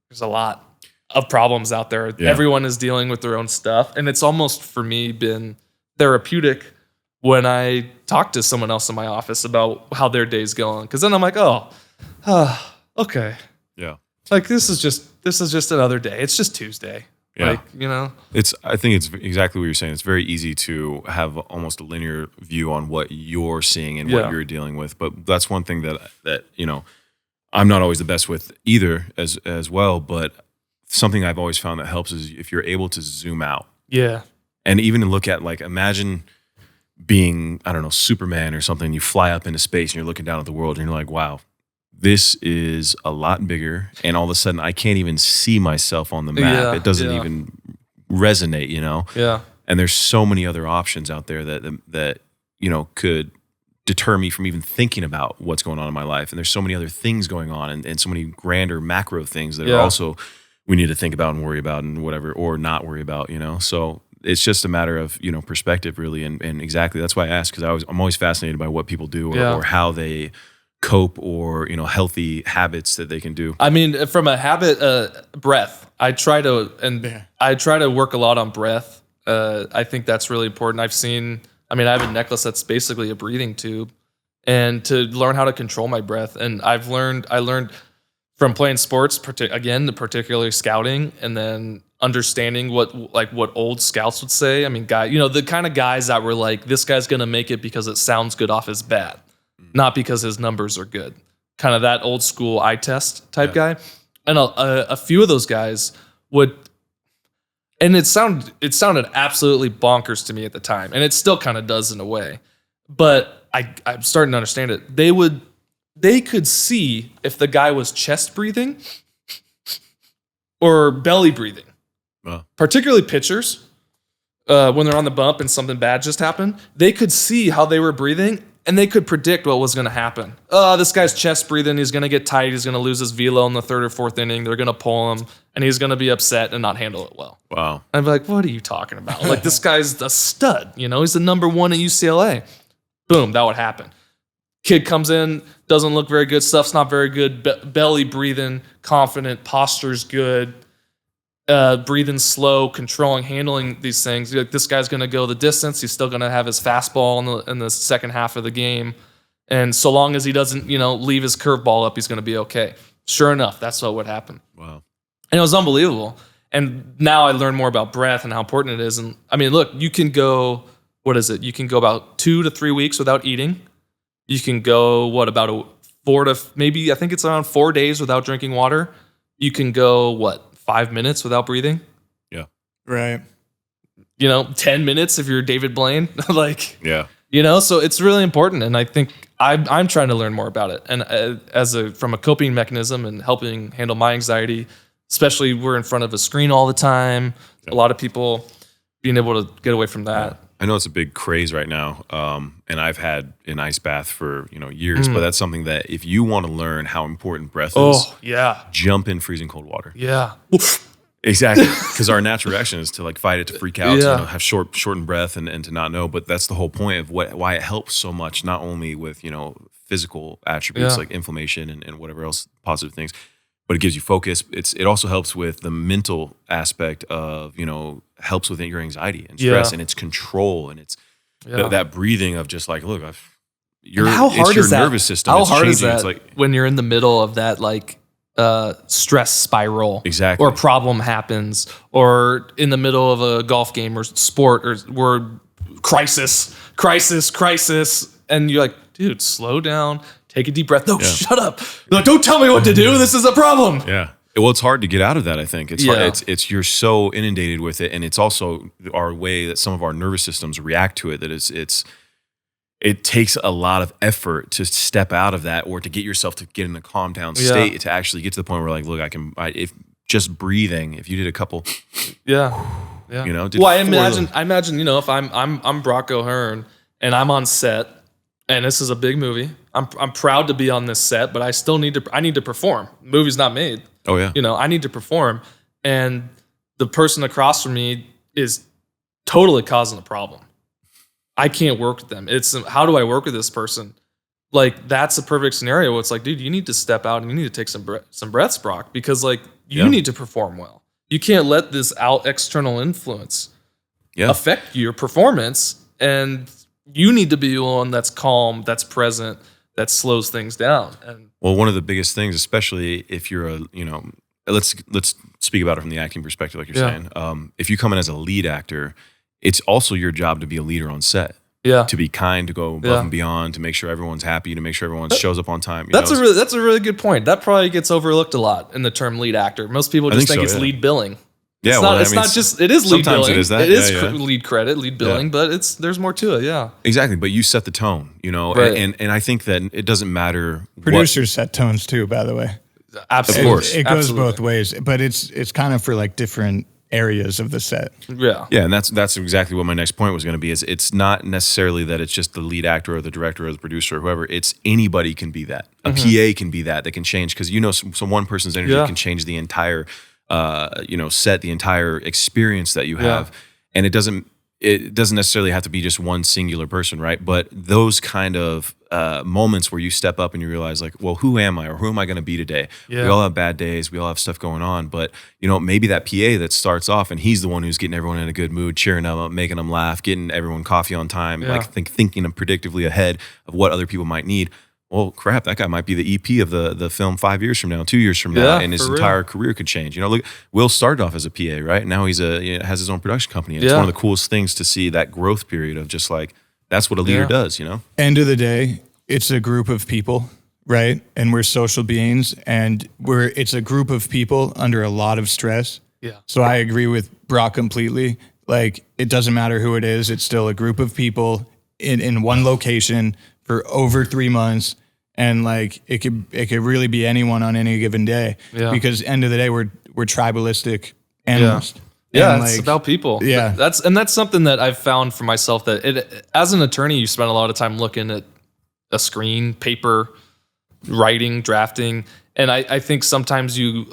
there's a lot of problems out there. Yeah. Everyone is dealing with their own stuff. And it's almost, for me, been therapeutic when I talk to someone else in my office about how their day's going. Because then I'm like, okay. Yeah. Like, this is just another day. It's just Tuesday. Yeah. Like, you know, I think it's exactly what you're saying. It's very easy to have almost a linear view on what you're seeing and what you're dealing with. But that's one thing that, you know, I'm not always the best with either as well. But something I've always found that helps is if you're able to zoom out. Yeah. And even to look at, like, imagine being, I don't know, Superman or something. You fly up into space and you're looking down at the world and you're like, wow, this is a lot bigger, and all of a sudden I can't even see myself on the map. Yeah, it doesn't even resonate, you know? Yeah. And there's so many other options out there that you know, could deter me from even thinking about what's going on in my life. And there's so many other things going on, and so many grander macro things that are also we need to think about and worry about and whatever, or not worry about, you know? So it's just a matter of, you know, perspective really. And exactly, that's why I asked, because I'm always fascinated by what people do or how they cope, or, you know, healthy habits that they can do. I mean, from a habit, breath. I try to work a lot on breath. I think that's really important. I have a necklace that's basically a breathing tube, and to learn how to control my breath. And I learned from playing sports, particularly scouting, and then understanding what old scouts would say. I mean, the kind of guys that were like, this guy's going to make it because it sounds good off his bat, not because his numbers are good. Kind of that old school eye test type guy. And a few of those guys would, and it sounded absolutely bonkers to me at the time, and it still kind of does in a way, but I'm starting to understand it. They could see if the guy was chest breathing or belly breathing. Wow. Particularly pitchers, when they're on the bump and something bad just happened, they could see how they were breathing, and they could predict what was going to happen. This guy's chest breathing. He's going to get tight. He's going to lose his velo in the third or fourth inning. They're going to pull him, and he's going to be upset and not handle it well. Wow. I'd be like, what are you talking about? Like, this guy's a stud. You know, he's the number one at UCLA. Boom, that would happen. Kid comes in, doesn't look very good. Stuff's not very good. Belly breathing, confident, posture's good. Breathing slow, controlling, handling these things. You're like, this guy's going to go the distance. He's still going to have his fastball in the second half of the game. And so long as he doesn't, leave his curveball up, he's going to be okay. Sure enough, that's what would happen. Wow. And it was unbelievable. And now I learn more about breath and how important it is. And I mean, look, you can go, You can go about 2 to 3 weeks without eating. You can go, about 4 to maybe, I think it's around 4 days without drinking water. You can go, 5 minutes without breathing? Yeah. Right. 10 minutes if you're David Blaine. Yeah. So it's really important. And I think I'm trying to learn more about it. And from a coping mechanism and helping handle my anxiety, especially we're in front of a screen all the time. Yeah. A lot of people being able to get away from that. Yeah. I know it's a big craze right now. And I've had an ice bath for, years, but that's something that if you want to learn how important breath is, jump in freezing cold water. Yeah. Exactly. Because our natural reaction is to fight it, to freak out, to have shortened breath and to not know. But that's the whole point of why it helps so much, not only with, physical attributes like inflammation and whatever else positive things, but it gives you focus. It also helps with the mental aspect of, helps with your anxiety and stress and its control. And it's that breathing of just how hard is that? Nervous system. How hard is that when you're in the middle of that, stress spiral. Exactly. Or problem happens, or in the middle of a golf game or sport, or we're crisis. And you're like, dude, slow down, take a deep breath. No, shut up. Like, don't tell me what to do. This is a problem. Yeah. Well, it's hard to get out of that, I think. It's hard. It's you're so inundated with it, and it's also our way that some of our nervous systems react to it, that it takes a lot of effort to step out of that, or to get yourself to get in a calm down state, to actually get to the point where, like, look, if just breathing, if you did a couple, yeah. You know, well, I imagine, you know, if I'm Brock O'Hearn and I'm on set and this is a big movie, I'm proud to be on this set, but I need to perform. The movie's not made. Oh yeah. You know, I need to perform, and the person across from me is totally causing a problem. I can't work with them. It's how do I work with this person? Like, that's a perfect scenario where it's like, dude, you need to step out and you need to take some breaths, Brock, because like you need to perform well. You can't let this external influence affect your performance, and you need to be the one that's calm, that's present, that slows things down. And well, one of the biggest things, especially if you're let's speak about it from the acting perspective, like you're saying. If you come in as a lead actor, it's also your job to be a leader on set. Yeah. To be kind, to go above and beyond, to make sure everyone's happy, to make sure everyone shows up on time. That's a really good point. That probably gets overlooked a lot in the term lead actor. Most people just think it's lead billing. Yeah, it's not just, it is lead billing. Sometimes it is that. It is lead credit, lead billing, but there's more to it, Exactly, but you set the tone, you know, and I think that it doesn't matter. Producers set tones too, by the way. Absolutely. Of course. It goes both ways, but it's kind of for like different areas of the set. Yeah. Yeah, and that's exactly what my next point was going to be, is it's not necessarily that it's just the lead actor or the director or the producer or whoever. It's anybody can be that. A PA can be that can change, because, you know, so one person's energy can change the entire set, the entire experience that you have. And it doesn't necessarily have to be just one singular person, right? But those kind of moments where you step up and you realize, like, well, who am I, or who am I going to be today? We all have bad days. We all have stuff going on. But, you know, maybe that PA that starts off and he's the one who's getting everyone in a good mood, cheering them up, making them laugh, getting everyone coffee on time, like thinking predictively ahead of what other people might need. Well, crap, that guy might be the EP of the film 5 years from now, 2 years from now, and his entire career could change. You know, look, Will started off as a PA, right? Now he's has his own production company. And it's one of the coolest things to see that growth period of just like, that's what a leader does, you know? End of the day, it's a group of people, right? And we're social beings, and it's a group of people under a lot of stress. Yeah. So I agree with Brock completely. Like, it doesn't matter who it is. It's still a group of people in one location for over 3 months. And like, it could really be anyone on any given day, because end of the day, we're tribalistic animals. Yeah, it's about people. Yeah, that's something that I've found for myself, that as an attorney, you spend a lot of time looking at a screen, paper, writing, drafting, and I think sometimes you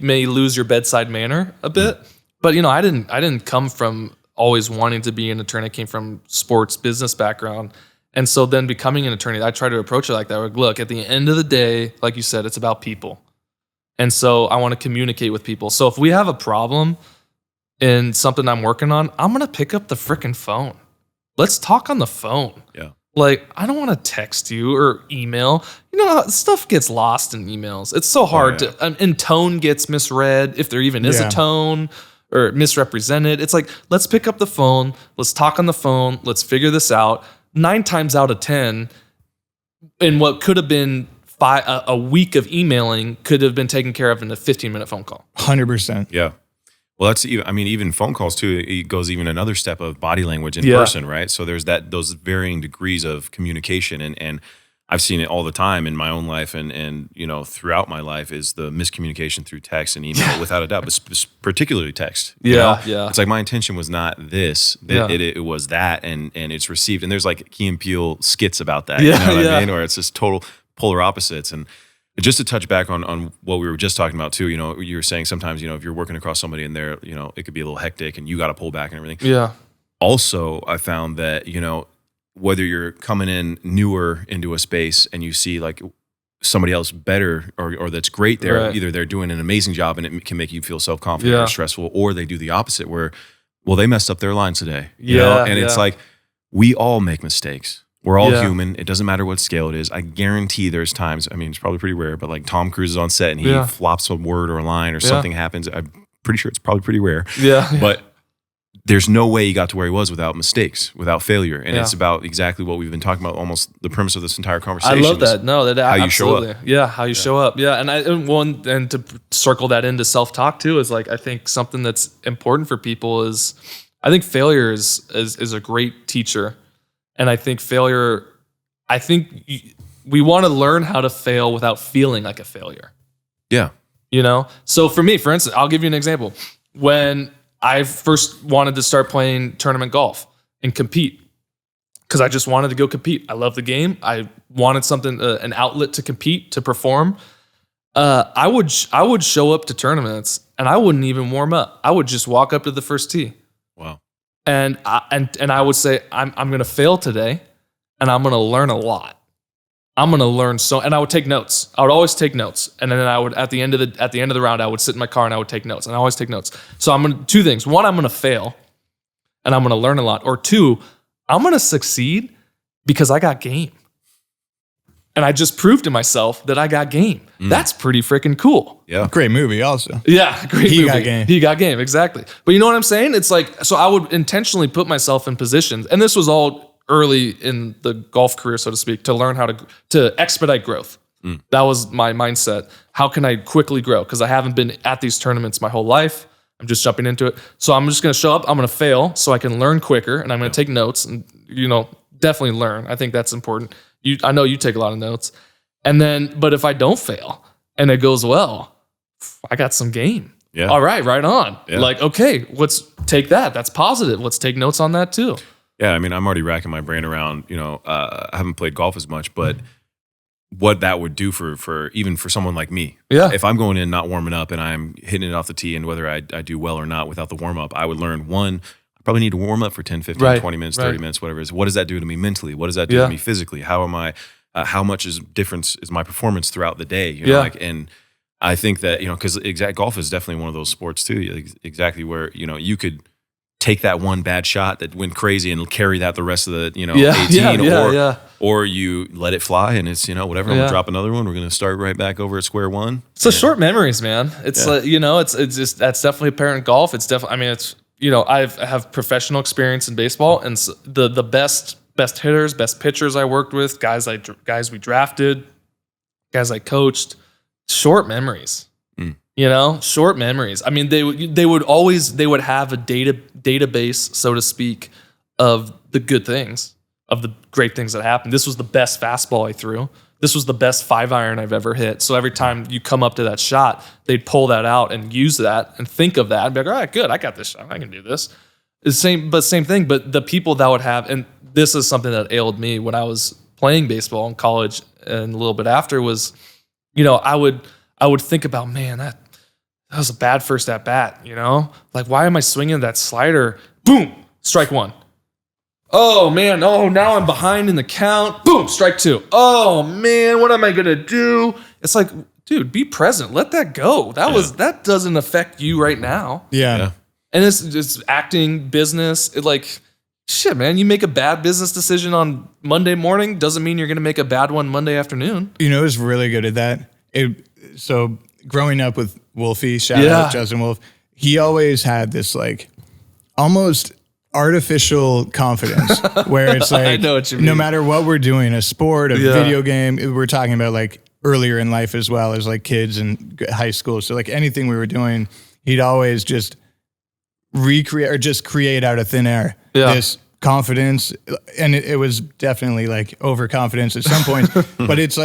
may lose your bedside manner a bit. But you know, I didn't come from always wanting to be an attorney. I came from sports business background. And so then becoming an attorney, I try to approach it like that. Like, look, at the end of the day, like you said, it's about people. And so I want to communicate with people. So if we have a problem in something I'm working on, I'm going to pick up the freaking phone. Let's talk on the phone. Yeah. Like, I don't want to text you or email. You know, stuff gets lost in emails. It's so hard and tone gets misread, if there even is a tone, or misrepresented. It's like, let's pick up the phone. Let's talk on the phone. Let's figure this out. 9 times out of 10, in what could have been a week of emailing, could have been taken care of in a 15-minute phone call. 100%. Yeah. Well, that's even phone calls too. It goes even another step of body language in person, right? So there's those varying degrees of communication, and I've seen it all the time in my own life, and you know, throughout my life, is the miscommunication through text and email, without a doubt, but particularly text. Yeah. It's like, my intention was not this, it was that, and it's received. And there's like Key and Peele skits about that, you know what I mean? Where it's just total polar opposites. And just to touch back on what we were just talking about too, you know, you were saying sometimes, you know, if you're working across somebody and they're, you know, it could be a little hectic and you got to pull back and everything. Yeah. Also, I found that, you know, whether you're coming in newer into a space and you see like somebody else better or that's great there, either they're doing an amazing job and it can make you feel self-confident or stressful, or they do the opposite where, well, they messed up their lines today. You know? And it's like, we all make mistakes. We're all human. It doesn't matter what scale it is. I guarantee there's times, I mean, it's probably pretty rare, but like Tom Cruise is on set and he flops a word or a line or something happens. I'm pretty sure it's probably pretty rare. Yeah. But there's no way he got to where he was without mistakes, without failure. And it's about exactly what we've been talking about, almost the premise of this entire conversation. I love that. No, that how absolutely. you show up. Yeah, how you show up. Yeah, and to circle that into self-talk too is like, I think something that's important for people is, I think failure is a great teacher. And I think we want to learn how to fail without feeling like a failure. Yeah. You know? So for me, for instance, I'll give you an example. When I first wanted to start playing tournament golf and compete, because I just wanted to go compete. I love the game. I wanted something, an outlet to compete, to perform. I would show up to tournaments and I wouldn't even warm up. I would just walk up to the first tee. Wow. And I would say, I'm going to fail today and I'm going to learn a lot. I'm going to learn and I would take notes. I would always take notes. And then I would, at the end of the round, I would sit in my car and I would take notes, and I always take notes. So I'm going to, two things. One, I'm going to fail and I'm going to learn a lot. Or two, I'm going to succeed because I got game. And I just proved to myself that I got game. That's pretty freaking cool. Yeah. Great movie also. Yeah, great movie. He got game. He got game, exactly. But you know what I'm saying? It's like, so I would intentionally put myself in positions, and this was all early in the golf career, so to speak, to learn how to expedite growth. That was my mindset. How can I quickly grow? Because I haven't been at these tournaments my whole life. I'm just jumping into it. So I'm just going to show up. I'm going to fail so I can learn quicker, and I'm going to take notes and, definitely learn. I think that's important. I know you take a lot of notes. And then, but if I don't fail and it goes well, I got some game. Yeah. All right, right on. Yeah. Like, okay, let's take that. That's positive. Let's take notes on that too. Yeah, I mean, I'm already racking my brain around, I haven't played golf as much, but what that would do for even for someone like me. Yeah. If I'm going in not warming up and I'm hitting it off the tee, and whether I do well or not without the warm up, I would learn, one, I probably need to warm up for 10, 15, 20 minutes, 30 minutes, whatever it is. What does that do to me mentally? What does that do to me physically? How am I, how much is my performance throughout the day? And I think that, because golf is definitely one of those sports too, exactly where, you could take that one bad shot that went crazy and carry that the rest of the, 18 or you let it fly and it's, whatever, I'm gonna drop another one. We're going to start right back over at square one. So short memories, man. It's like, it's just, that's definitely apparent in golf. It's definitely, I mean, it's, I have professional experience in baseball, and the best hitters, best pitchers I worked with, guys we drafted, guys I coached, short memories. Short memories. I mean, they would have a database, so to speak, of the good things, of the great things that happened. This was the best fastball I threw. This was the best 5-iron I've ever hit. So every time you come up to that shot, they'd pull that out and use that and think of that and be like, all right, good, I got this shot, I can do this. Same thing, but the people that would have, and this is something that ailed me when I was playing baseball in college and a little bit after, was, I would think about, man, that was a bad first at bat, like, why am I swinging that slider? Boom, strike one. Oh man, now I'm behind in the count. Boom, strike two. Oh man, what am I gonna do? It's like, dude, be present. Let that go. That doesn't affect you right now. Yeah. And it's just acting, business. Shit, man, you make a bad business decision on Monday morning, doesn't mean you're gonna make a bad one Monday afternoon. Who's really good at that? So growing up with Wolfie, shout out Justin Wolf, he always had this almost artificial confidence where it's like, I know what you mean. No matter what we're doing, a sport, a video game, we're talking about earlier in life as well as kids in high school. So anything we were doing, he'd always just recreate or just create out of thin air this confidence. And it was definitely overconfidence at some points, but it's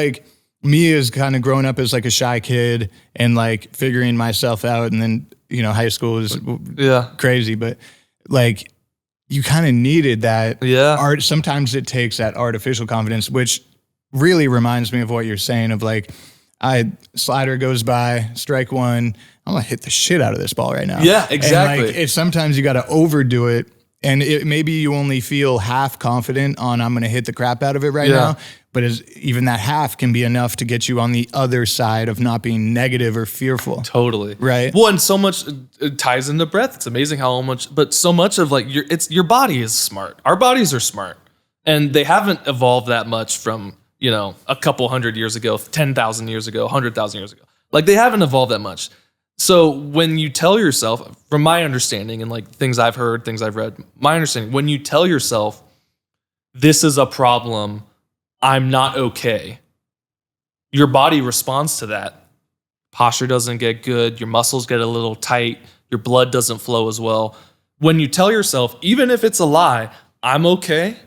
me as kind of growing up as a shy kid and figuring myself out. And then, high school is crazy, but you kind of needed that art. Sometimes it takes that artificial confidence, which really reminds me of what you're saying of slider goes by, strike one, I'm going to hit the shit out of this ball right now. Yeah, exactly. And sometimes you got to overdo it. And maybe you only feel half confident on I'm going to hit the crap out of it right now. But even that half can be enough to get you on the other side of not being negative or fearful. Totally. Right. Well, and so much it ties into breath. It's amazing how much, but so much of your body is smart. Our bodies are smart. And they haven't evolved that much from, a couple hundred years ago, 10,000 years ago, 100,000 years ago. Like, they haven't evolved that much. So when you tell yourself, from my understanding and like things I've heard, things I've read, my understanding, when you tell yourself, this is a problem, I'm not okay, your body responds to that. Posture doesn't get good. Your muscles get a little tight. Your blood doesn't flow as well. When you tell yourself, even if it's a lie, I'm okay,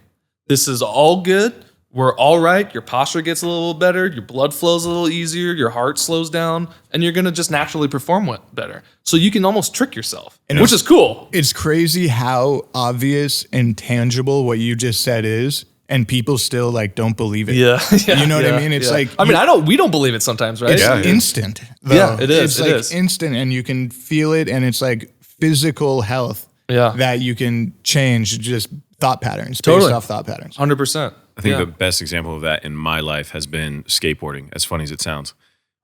this is all good, we're all right, your posture gets a little better, your blood flows a little easier, your heart slows down, and you're going to just naturally perform better. So you can almost trick yourself, which is cool. It's crazy how obvious and tangible what you just said is, and people still like don't believe it. Yeah. You know what I mean? It's like, we don't believe it sometimes, right? It's instant. Though. Yeah, it is. It's instant, and you can feel it, and it's like physical health that you can change just thought patterns, based off thought patterns. 100%. I think the best example of that in my life has been skateboarding, as funny as it sounds.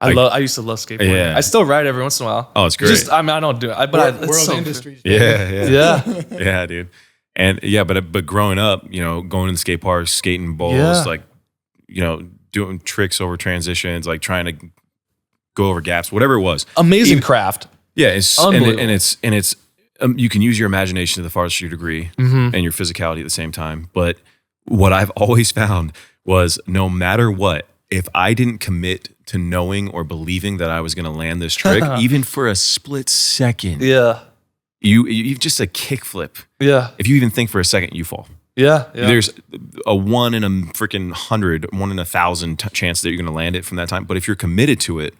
I used to love skateboarding. Yeah. I still ride every once in a while. Oh, it's great. I don't do it. But World industry. Yeah. Yeah, dude. And but growing up, going to the skate park, skating bowls, like, doing tricks over transitions, like trying to go over gaps, whatever it was. Amazing craft. Yeah, it's you can use your imagination to the farthest your degree and your physicality at the same time. But what I've always found was no matter what, if I didn't commit to knowing or believing that I was going to land this trick, even for a split second, you just a kickflip. Yeah. If you even think for a second, you fall. Yeah. There's a 1 in a freaking 100, 1 in 1,000 chance that you're going to land it from that time. But if you're committed to it,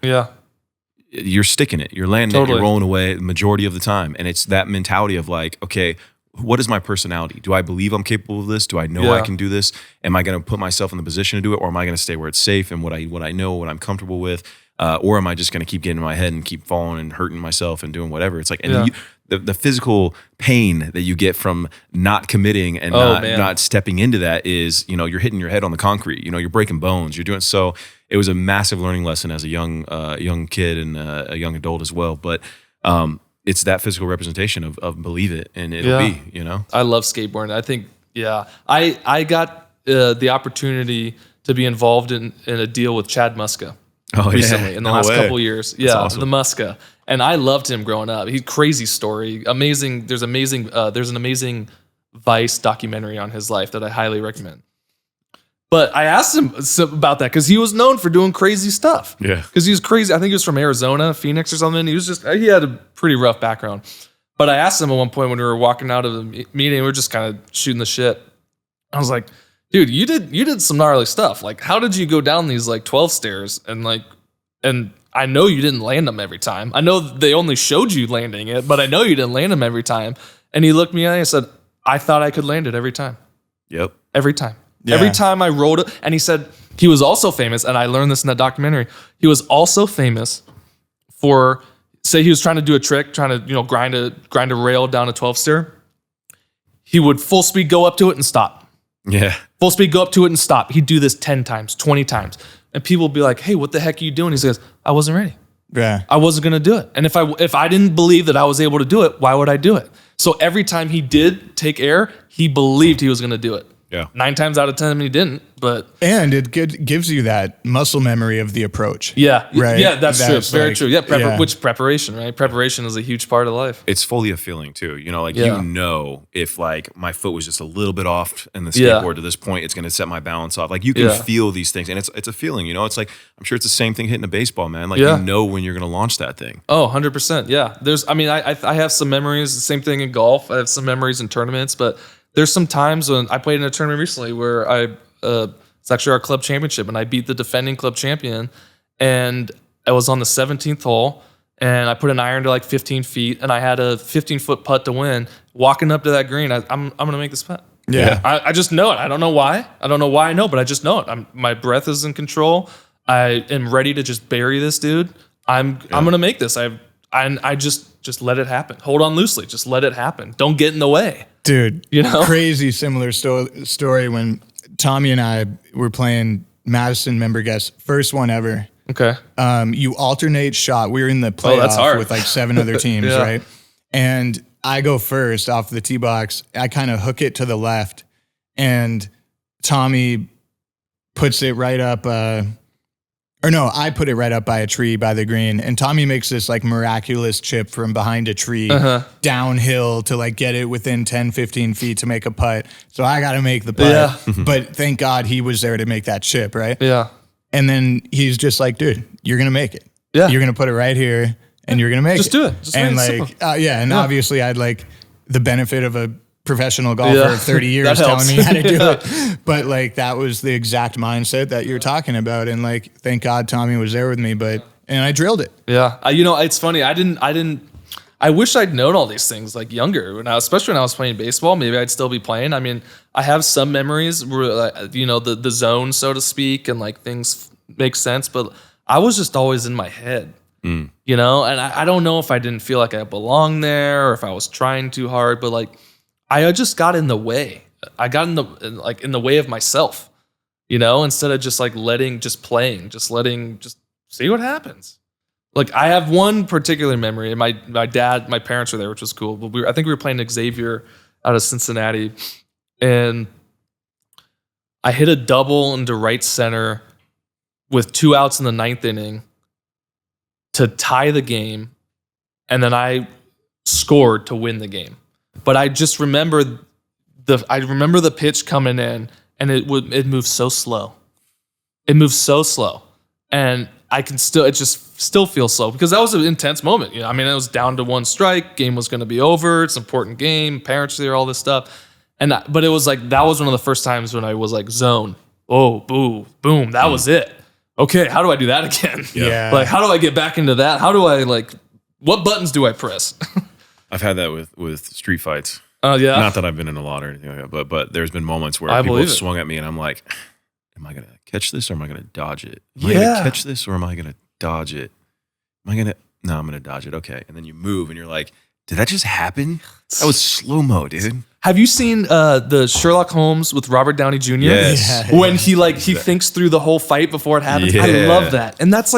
you're sticking it. You're landing it. You're rolling away the majority of the time. And it's that mentality of like, okay, what is my personality? Do I believe I'm capable of this? Do I know I can do this? Am I going to put myself in the position to do it? Or am I going to stay where it's safe and what I know, what I'm comfortable with? Or am I just going to keep getting in my head and keep falling and hurting myself and doing whatever? It's like, and the physical pain that you get from not committing and not stepping into that is, you're hitting your head on the concrete, you're breaking bones, you're doing so. It was a massive learning lesson as a young kid and a young adult as well. But it's that physical representation of believe it and it'll be, I love skateboarding. I think, I got the opportunity to be involved in a deal with Chad Muska recently in the last couple of years. Awesome. The Muska. And I loved him growing up. He's crazy story. Amazing. There's an amazing Vice documentary on his life that I highly recommend. But I asked him about that because he was known for doing crazy stuff. Yeah. Because he was crazy. I think he was from Arizona, Phoenix or something. He had a pretty rough background. But I asked him at one point when we were walking out of the meeting, we were just kind of shooting the shit. I was like, dude, you did some gnarly stuff. Like, how did you go down these like 12 stairs and I know you didn't land them every time. I know they only showed you landing it, but I know you didn't land them every time. And he looked me in the eye and said, I thought I could land it every time. Yep. Every time. Yeah. Every time I rolled it. And he said he was also famous, and I learned this in that documentary. He was also famous for, say he was trying to do a trick, trying to, grind a rail down a 12 stair. He would full speed go up to it and stop. Yeah. Full speed go up to it and stop. He'd do this 10 times, 20 times. And people would be like, hey, what the heck are you doing? He says, I wasn't ready. Yeah. I wasn't going to do it. And if I didn't believe that I was able to do it, why would I do it? So every time he did take air, he believed he was going to do it. Yeah. 9 times out of 10 he didn't, and it gives you that muscle memory of the approach. Yeah. Right. Yeah, that's true. Very true. Yeah. Which preparation, right? Preparation is a huge part of life. It's fully a feeling too. If like my foot was just a little bit off in the skateboard to this point, it's going to set my balance off. Like you can feel these things, and it's a feeling. It's like I'm sure it's the same thing hitting a baseball, man. Like when you're going to launch that thing. Oh, 100%. Yeah. I have some memories. The same thing in golf. I have some memories in tournaments, but there's some times when I played in a tournament recently where it's actually our club championship, and I beat the defending club champion, and I was on the 17th hole, and I put an iron to like 15 feet, and I had a 15-foot putt to win. Walking up to that green, I'm going to make this putt. Yeah. I just know it. I don't know why. I know, but I just know it. My breath is in control. I am ready to just bury this dude. I'm going to make this. I just let it happen. Hold on loosely. Just let it happen. Don't get in the way. Dude, crazy similar story when Tommy and I were playing Madison member guest, first one ever. Okay. You alternate shot. We were in the playoff with like 7 other teams, right? And I go first off the tee box. I kind of hook it to the left, and Tommy puts it right up, I put it right up by a tree by the green, and Tommy makes this like miraculous chip from behind a tree downhill to like get it within 10, 15 feet to make a putt. So I got to make the putt. Yeah. But thank God he was there to make that chip, right? Yeah. And then he's just like, dude, you're going to make it. Yeah. You're going to put it right here and you're going to make Just it. do it. Just and like, obviously I'd like the benefit of a professional golfer of 30 years telling me how to do it. But like, that was the exact mindset that you're talking about. And like, thank God Tommy was there with me, and I drilled it. Yeah. It's funny. I wish I'd known all these things like younger, especially when I was playing baseball. Maybe I'd still be playing. I mean, I have some memories where, the zone, so to speak, and like things make sense, but I was just always in my head, and I don't know if I didn't feel like I belonged there or if I was trying too hard, but like, I just got in the way. I got in the way of myself, instead of just like letting see what happens. Like I have one particular memory, and my parents were there, which was cool. But I think we were playing Xavier out of Cincinnati, and I hit a double into right center with 2 outs in the 9th inning to tie the game, and then I scored to win the game. But I just remember the pitch coming in, and it moved so slow. It moved so slow, and it just still feels slow because that was an intense moment. It was down to 1 strike. Game was going to be over. It's an important game. Parents there, all this stuff, but it was like that was one of the first times when I was like zone. Oh, boo, boom. That was it. Okay, how do I do that again? Yeah. Like, how do I get back into that? How do I what buttons do I press? I've had that with street fights. Yeah. Not that I've been in a lot or anything like that, but there's been moments where people have swung at me and I'm like, am I going to catch this or am I going to dodge it? Am I going to catch this or am I going to dodge it? No, I'm going to dodge it. Okay. And then you move and you're like, did that just happen? That was slow-mo, dude. Have you seen the Sherlock Holmes with Robert Downey Jr.? Yes. Yeah. When he thinks through the whole fight before it happens? Yeah. I love that. And that's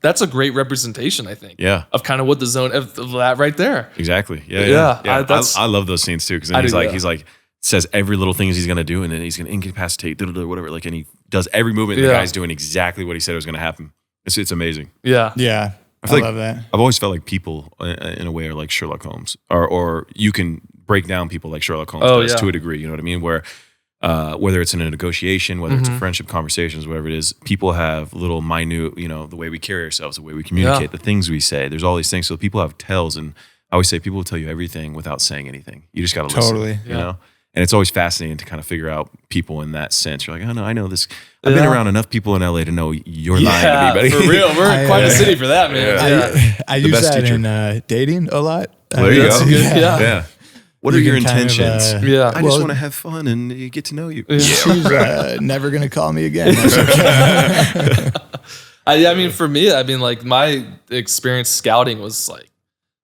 that's a great representation, I think. Yeah. Of kind of what the zone of that right there. Exactly. Yeah. I love those scenes too, because he's like says every little thing he's gonna do, and then he's gonna incapacitate, whatever. Like, and he does every movement. And the guy's doing exactly what he said was gonna happen. It's amazing. Yeah. Yeah. I love that. I've always felt like people in a way are like Sherlock Holmes, or you can break down people like Sherlock Holmes does to a degree. You know what I mean? Where whether it's in a negotiation, whether it's a friendship, conversations, whatever it is, people have little minute, the way we carry ourselves, the way we communicate, the things we say. There's all these things. So people have tells, and I always say people will tell you everything without saying anything. You just got to listen. Totally. You know? And it's always fascinating to kind of figure out people in that sense. You're like, oh no, I know this. I've been around enough people in LA to know you're lying to me, buddy. For real. We're quite a city for that, man. I use that in dating a lot. There you go. Yeah. What are your intentions? I just want to have fun and get to know you. She's never going to call me again. For me, like my experience scouting was like,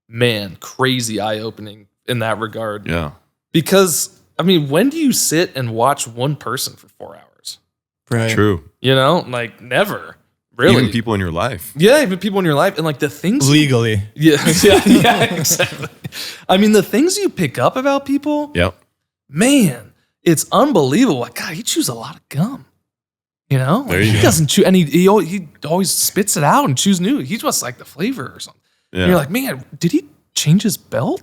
man, crazy eye-opening in that regard. Yeah. Because, when do you sit and watch one person for 4 hours? Right. True. Like never. Really. Even people in your life. Yeah, even people in your life. And like the things. Legally. Yeah, exactly. The things you pick up about people. Yep. Man, it's unbelievable. Like, God, he chews a lot of gum. There you he go. Doesn't chew, and he always spits it out and chews new. He just like the flavor or something. Yeah. And you're like, man, did he change his belt?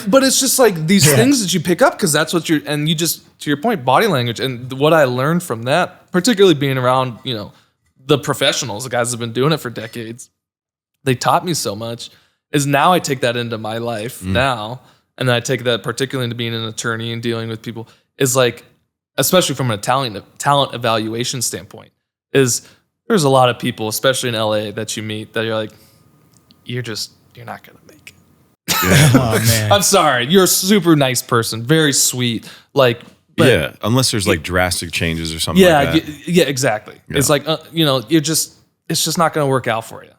But it's just like these things that you pick up because that's what you just, to your point, body language. And what I learned from that, particularly being around, the professionals, the guys that have been doing it for decades, they taught me so much, is now I take that into my life now. And then I take that particularly into being an attorney and dealing with people, is like, especially from a talent evaluation standpoint, is there's a lot of people, especially in LA, that you meet that you're like, you're not going to make it. Yeah. Oh, man. I'm sorry. You're a super nice person. Very sweet. Unless there's like drastic changes or something like that. Yeah, exactly. Yeah. It's like, it's just not going to work out for you.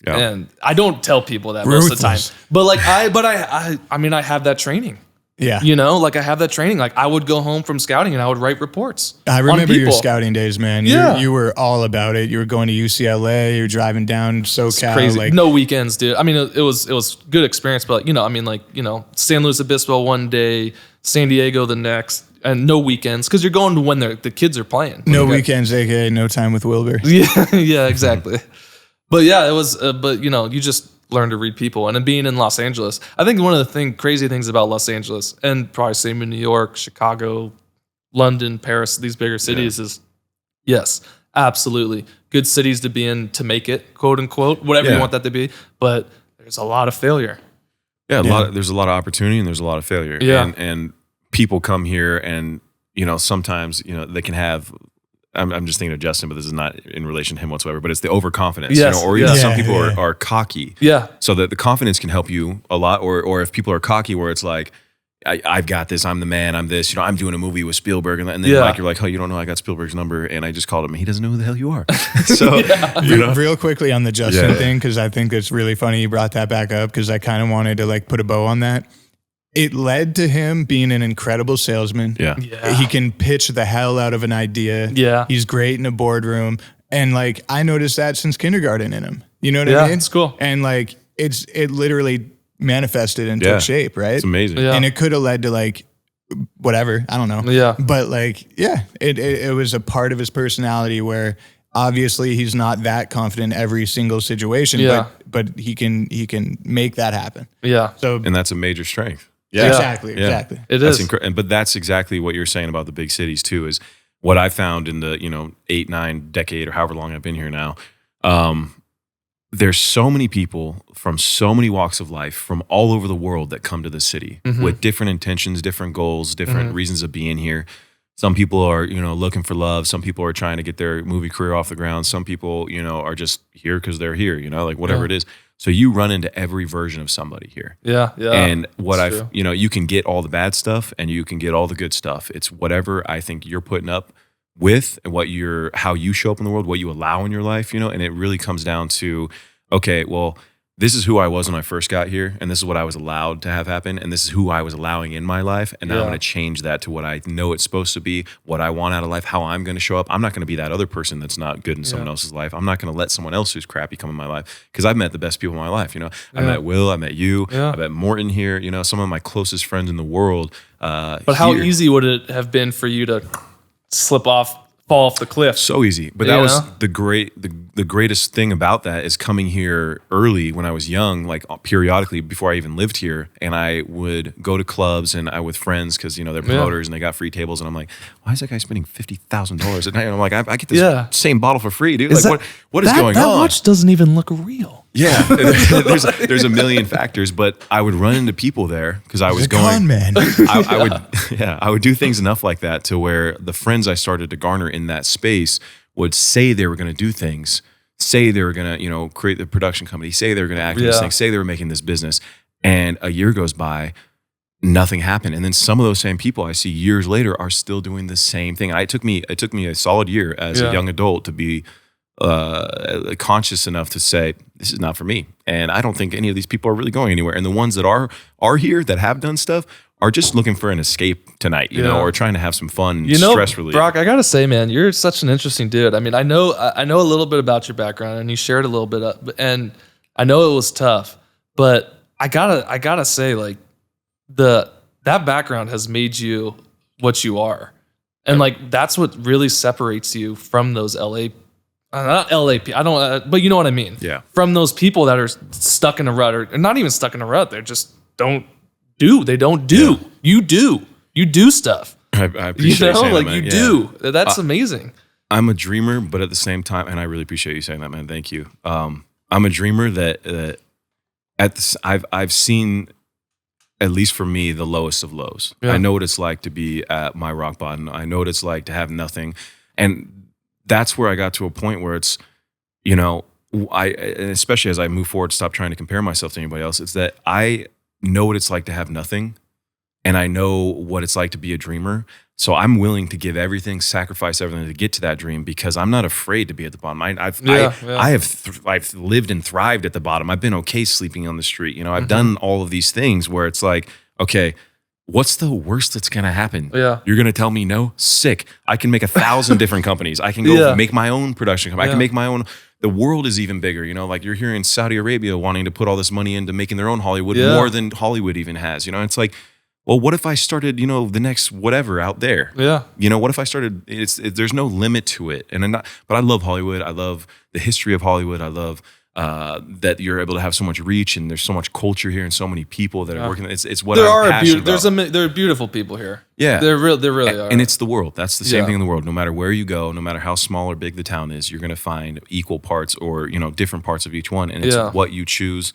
Yeah. And I don't tell people that most of the time. But I have that training. Yeah. I have that training. Like I would go home from scouting and I would write reports. I remember your scouting days, man. Yeah. You were all about it. You were going to UCLA, you were driving down SoCal. It's crazy. Like no weekends, dude. It was good experience, but San Luis Obispo one day, San Diego the next, and no weekends because you're going to when the kids are playing. No weekends, aka no time with Wilbur. Yeah, exactly. But yeah, it was. But you just learn to read people, and then being in Los Angeles, I think one of the crazy things about Los Angeles, and probably same in New York, Chicago, London, Paris, these bigger cities is, yes, absolutely good cities to be in to make it, quote unquote, whatever you want that to be. But there's a lot of failure. Yeah, there's a lot of opportunity and there's a lot of failure. Yeah. And people come here and, sometimes, they can have, I'm just thinking of Justin, but this is not in relation to him whatsoever, but it's the overconfidence, or even some people are cocky. Yeah. So that the confidence can help you a lot. Or if people are cocky where it's like, I've got this, I'm the man, I'm this, I'm doing a movie with Spielberg. And then you're like, oh, you don't know I got Spielberg's number and I just called him. He doesn't know who the hell you are. So, real quickly on the Justin thing, because I think it's really funny you brought that back up because I kind of wanted to put a bow on that. It led to him being an incredible salesman. Yeah. He can pitch the hell out of an idea. Yeah. He's great in a boardroom. And I noticed that since kindergarten in him. You know what I mean? Yeah, it's cool. And it literally manifested and took shape, right? It's amazing. Yeah. And it could have led to whatever, I don't know. Yeah. But it was a part of his personality where obviously he's not that confident in every single situation, but he can make that happen. Yeah. So and that's a major strength. Yeah. Exactly. It is. But that's exactly what you're saying about the big cities too, is what I found in the, 8-9 decade or however long I've been here now. There's so many people from so many walks of life from all over the world that come to the city with different intentions, different goals, different reasons of being here. Some people are, looking for love. Some people are trying to get their movie career off the ground. Some people, are just here because they're here, whatever it is. So you run into every version of somebody here. Yeah, yeah. And what you can get all the bad stuff and you can get all the good stuff. It's whatever I think you're putting up with and how you show up in the world, what you allow in your life, and it really comes down to, okay, well, this is who I was when I first got here, and this is what I was allowed to have happen, and this is who I was allowing in my life, and now I'm going to change that to what I know it's supposed to be, what I want out of life, how I'm going to show up. I'm not going to be that other person that's not good in someone else's life. I'm not going to let someone else who's crappy come in my life, because I've met the best people in my life. I met Will, I met you, I met Morton here, some of my closest friends in the world. But how easy would it have been for you to fall off the cliff? So easy. But that was the greatest thing about that is coming here early when I was young, periodically before I even lived here. And I would go to clubs and with friends because, they're promoters and they got free tables. And I'm like, why is that guy spending $50,000 at night? And I'm like, I get this same bottle for free, dude. What is going on? That watch doesn't even look real. Yeah. there's a million factors, but I would run into people there because I was going, man. I would do things enough like that to where the friends I started to garner in that space would say they were going to do things, say they were going to, create the production company, say they were going to act in this thing, say they were making this business. And a year goes by, nothing happened. And then some of those same people I see years later are still doing the same thing. It took me a solid year as a young adult to be conscious enough to say, this is not for me. And I don't think any of these people are really going anywhere. And the ones that are here that have done stuff are just looking for an escape tonight, or trying to have some fun, stress relief. Brock, I gotta say, man, you're such an interesting dude. I mean, I know a little bit about your background, and you shared a little bit and I know it was tough, but I gotta say, that background has made you what you are, and that's what really separates you from those not LA, I don't, but you know what I mean. Yeah. From those people that are stuck in a rut, or not even stuck in a rut, they just don't do. They don't do. Yeah. You do stuff. I appreciate you saying that, man. You do. That's amazing. I'm a dreamer, but at the same time, and I really appreciate you saying that, man. Thank you. I'm a dreamer that I've seen, at least for me, the lowest of lows. Yeah. I know what it's like to be at my rock bottom. I know what it's like to have nothing, and that's where I got to a point where it's, and especially as I move forward, stop trying to compare myself to anybody else. It's that I know what it's like to have nothing, and I know what it's like to be a dreamer. So I'm willing to give everything, sacrifice everything to get to that dream because I'm not afraid to be at the bottom. I've lived and thrived at the bottom. I've been okay sleeping on the street. I've done all of these things where it's like, okay, what's the worst that's going to happen? Yeah. You're going to tell me no? Sick. I can make 1,000 different companies. I can go make my own production company. I can make my own. The world is even bigger. You're here in Saudi Arabia wanting to put all this money into making their own Hollywood more than Hollywood even has. It's like, well, what if I started, the next whatever out there? Yeah. What if I started, there's no limit to it. But I love Hollywood. I love the history of Hollywood. I love that you're able to have so much reach, and there's so much culture here and so many people that are working. It's what I'm passionate about. There are beautiful people here. Yeah. There really are. And it's the world. That's the same thing in the world. No matter where you go, no matter how small or big the town is, you're going to find equal parts or, different parts of each one. And it's what you choose.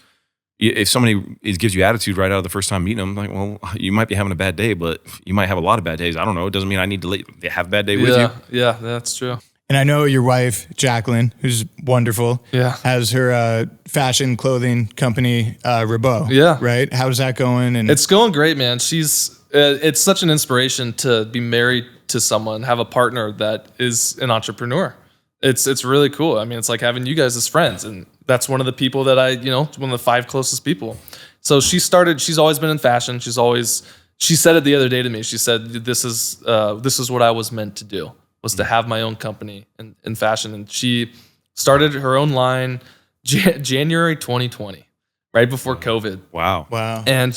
If somebody gives you attitude right out of the first time meeting them, like, well, you might be having a bad day, but you might have a lot of bad days. I don't know. It doesn't mean I need to have a bad day with you. Yeah, that's true. And I know your wife, Jacqueline, who's wonderful, has her fashion clothing company, Robby. Yeah. Right? How's that going? And it's going great, man. It's such an inspiration to be married to someone, have a partner that is an entrepreneur. It's really cool. I mean, it's like having you guys as friends, and that's one of the people that one of the 5 closest people. So she's always been in fashion. She said it the other day to me. She said, this is what I was meant to do, was to have my own company in fashion. And she started her own line January 2020, right before COVID. Wow. And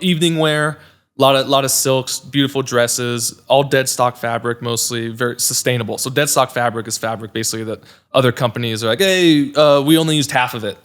evening wear, a lot of silks, beautiful dresses, all dead stock fabric, mostly very sustainable. So dead stock fabric is fabric basically that other companies are like, hey, we only used half of it.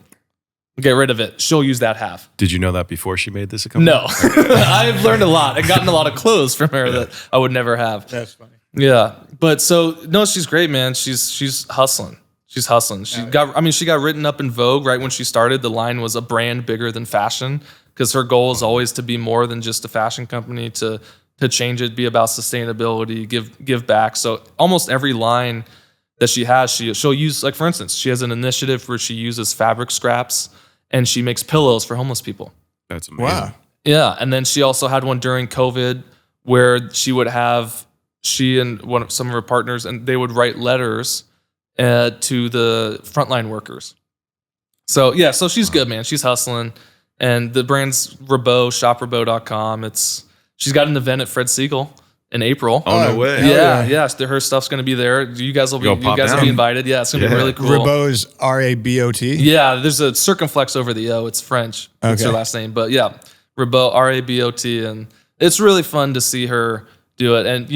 Get rid of it. She'll use that half. Did you know that before she made this a company? No. I've learned a lot and gotten a lot of clothes from her that I would never have. That's funny. Yeah. But she's great, man. She's hustling. She's hustling. She got written up in Vogue right when she started. The line was a brand bigger than fashion, because her goal is always to be more than just a fashion company, to change it, be about sustainability, give back. So almost every line that she has, she'll use, like for instance, she has an initiative where she uses fabric scraps and she makes pillows for homeless people. That's amazing. Wow. Yeah. And then she also had one during COVID where she and some of her partners, and they would write letters to the frontline workers. So she's good, man. She's hustling. And the brand's Robby, shoprobby.com. She's got an event at Fred Siegel in April. Oh, no way. Yeah. Her stuff's going to be there. You guys will be invited. Yeah, it's going to be really cool. Robby is RABOT? Yeah, there's a circumflex over the O. It's French. It's her last name. But yeah, Robby, RABOT. And it's really fun to see her do it. And,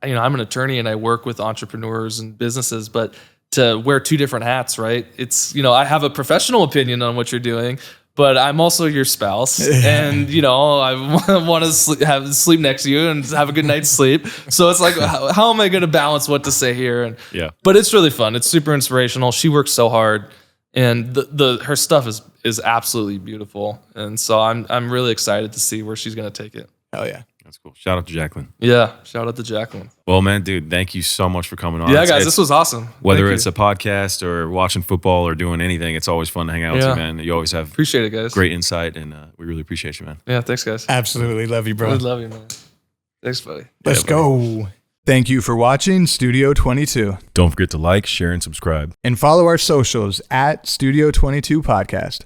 I'm an attorney and I work with entrepreneurs and businesses, but to wear 2 different hats, right? It's, I have a professional opinion on what you're doing, but I'm also your spouse, and I want to sleep next to you and have a good night's sleep. So it's like, how am I going to balance what to say here? But it's really fun. It's super inspirational. She works so hard, and her stuff is absolutely beautiful. And so I'm really excited to see where she's going to take it. Hell yeah. That's cool. Shout out to Jacqueline. Yeah, shout out to Jacqueline. Well, man, dude, thank you so much for coming on. Yeah, guys, this was awesome. Whether it's a podcast or watching football or doing anything, it's always fun to hang out with you, man. You always have appreciate it, guys. Great insight, and we really appreciate you, man. Yeah, thanks, guys. Absolutely. Love you, bro. I love you, man. Thanks, buddy. Let's go. Thank you for watching Studio 22. Don't forget to like, share, and subscribe. And follow our socials at Studio 22 Podcast.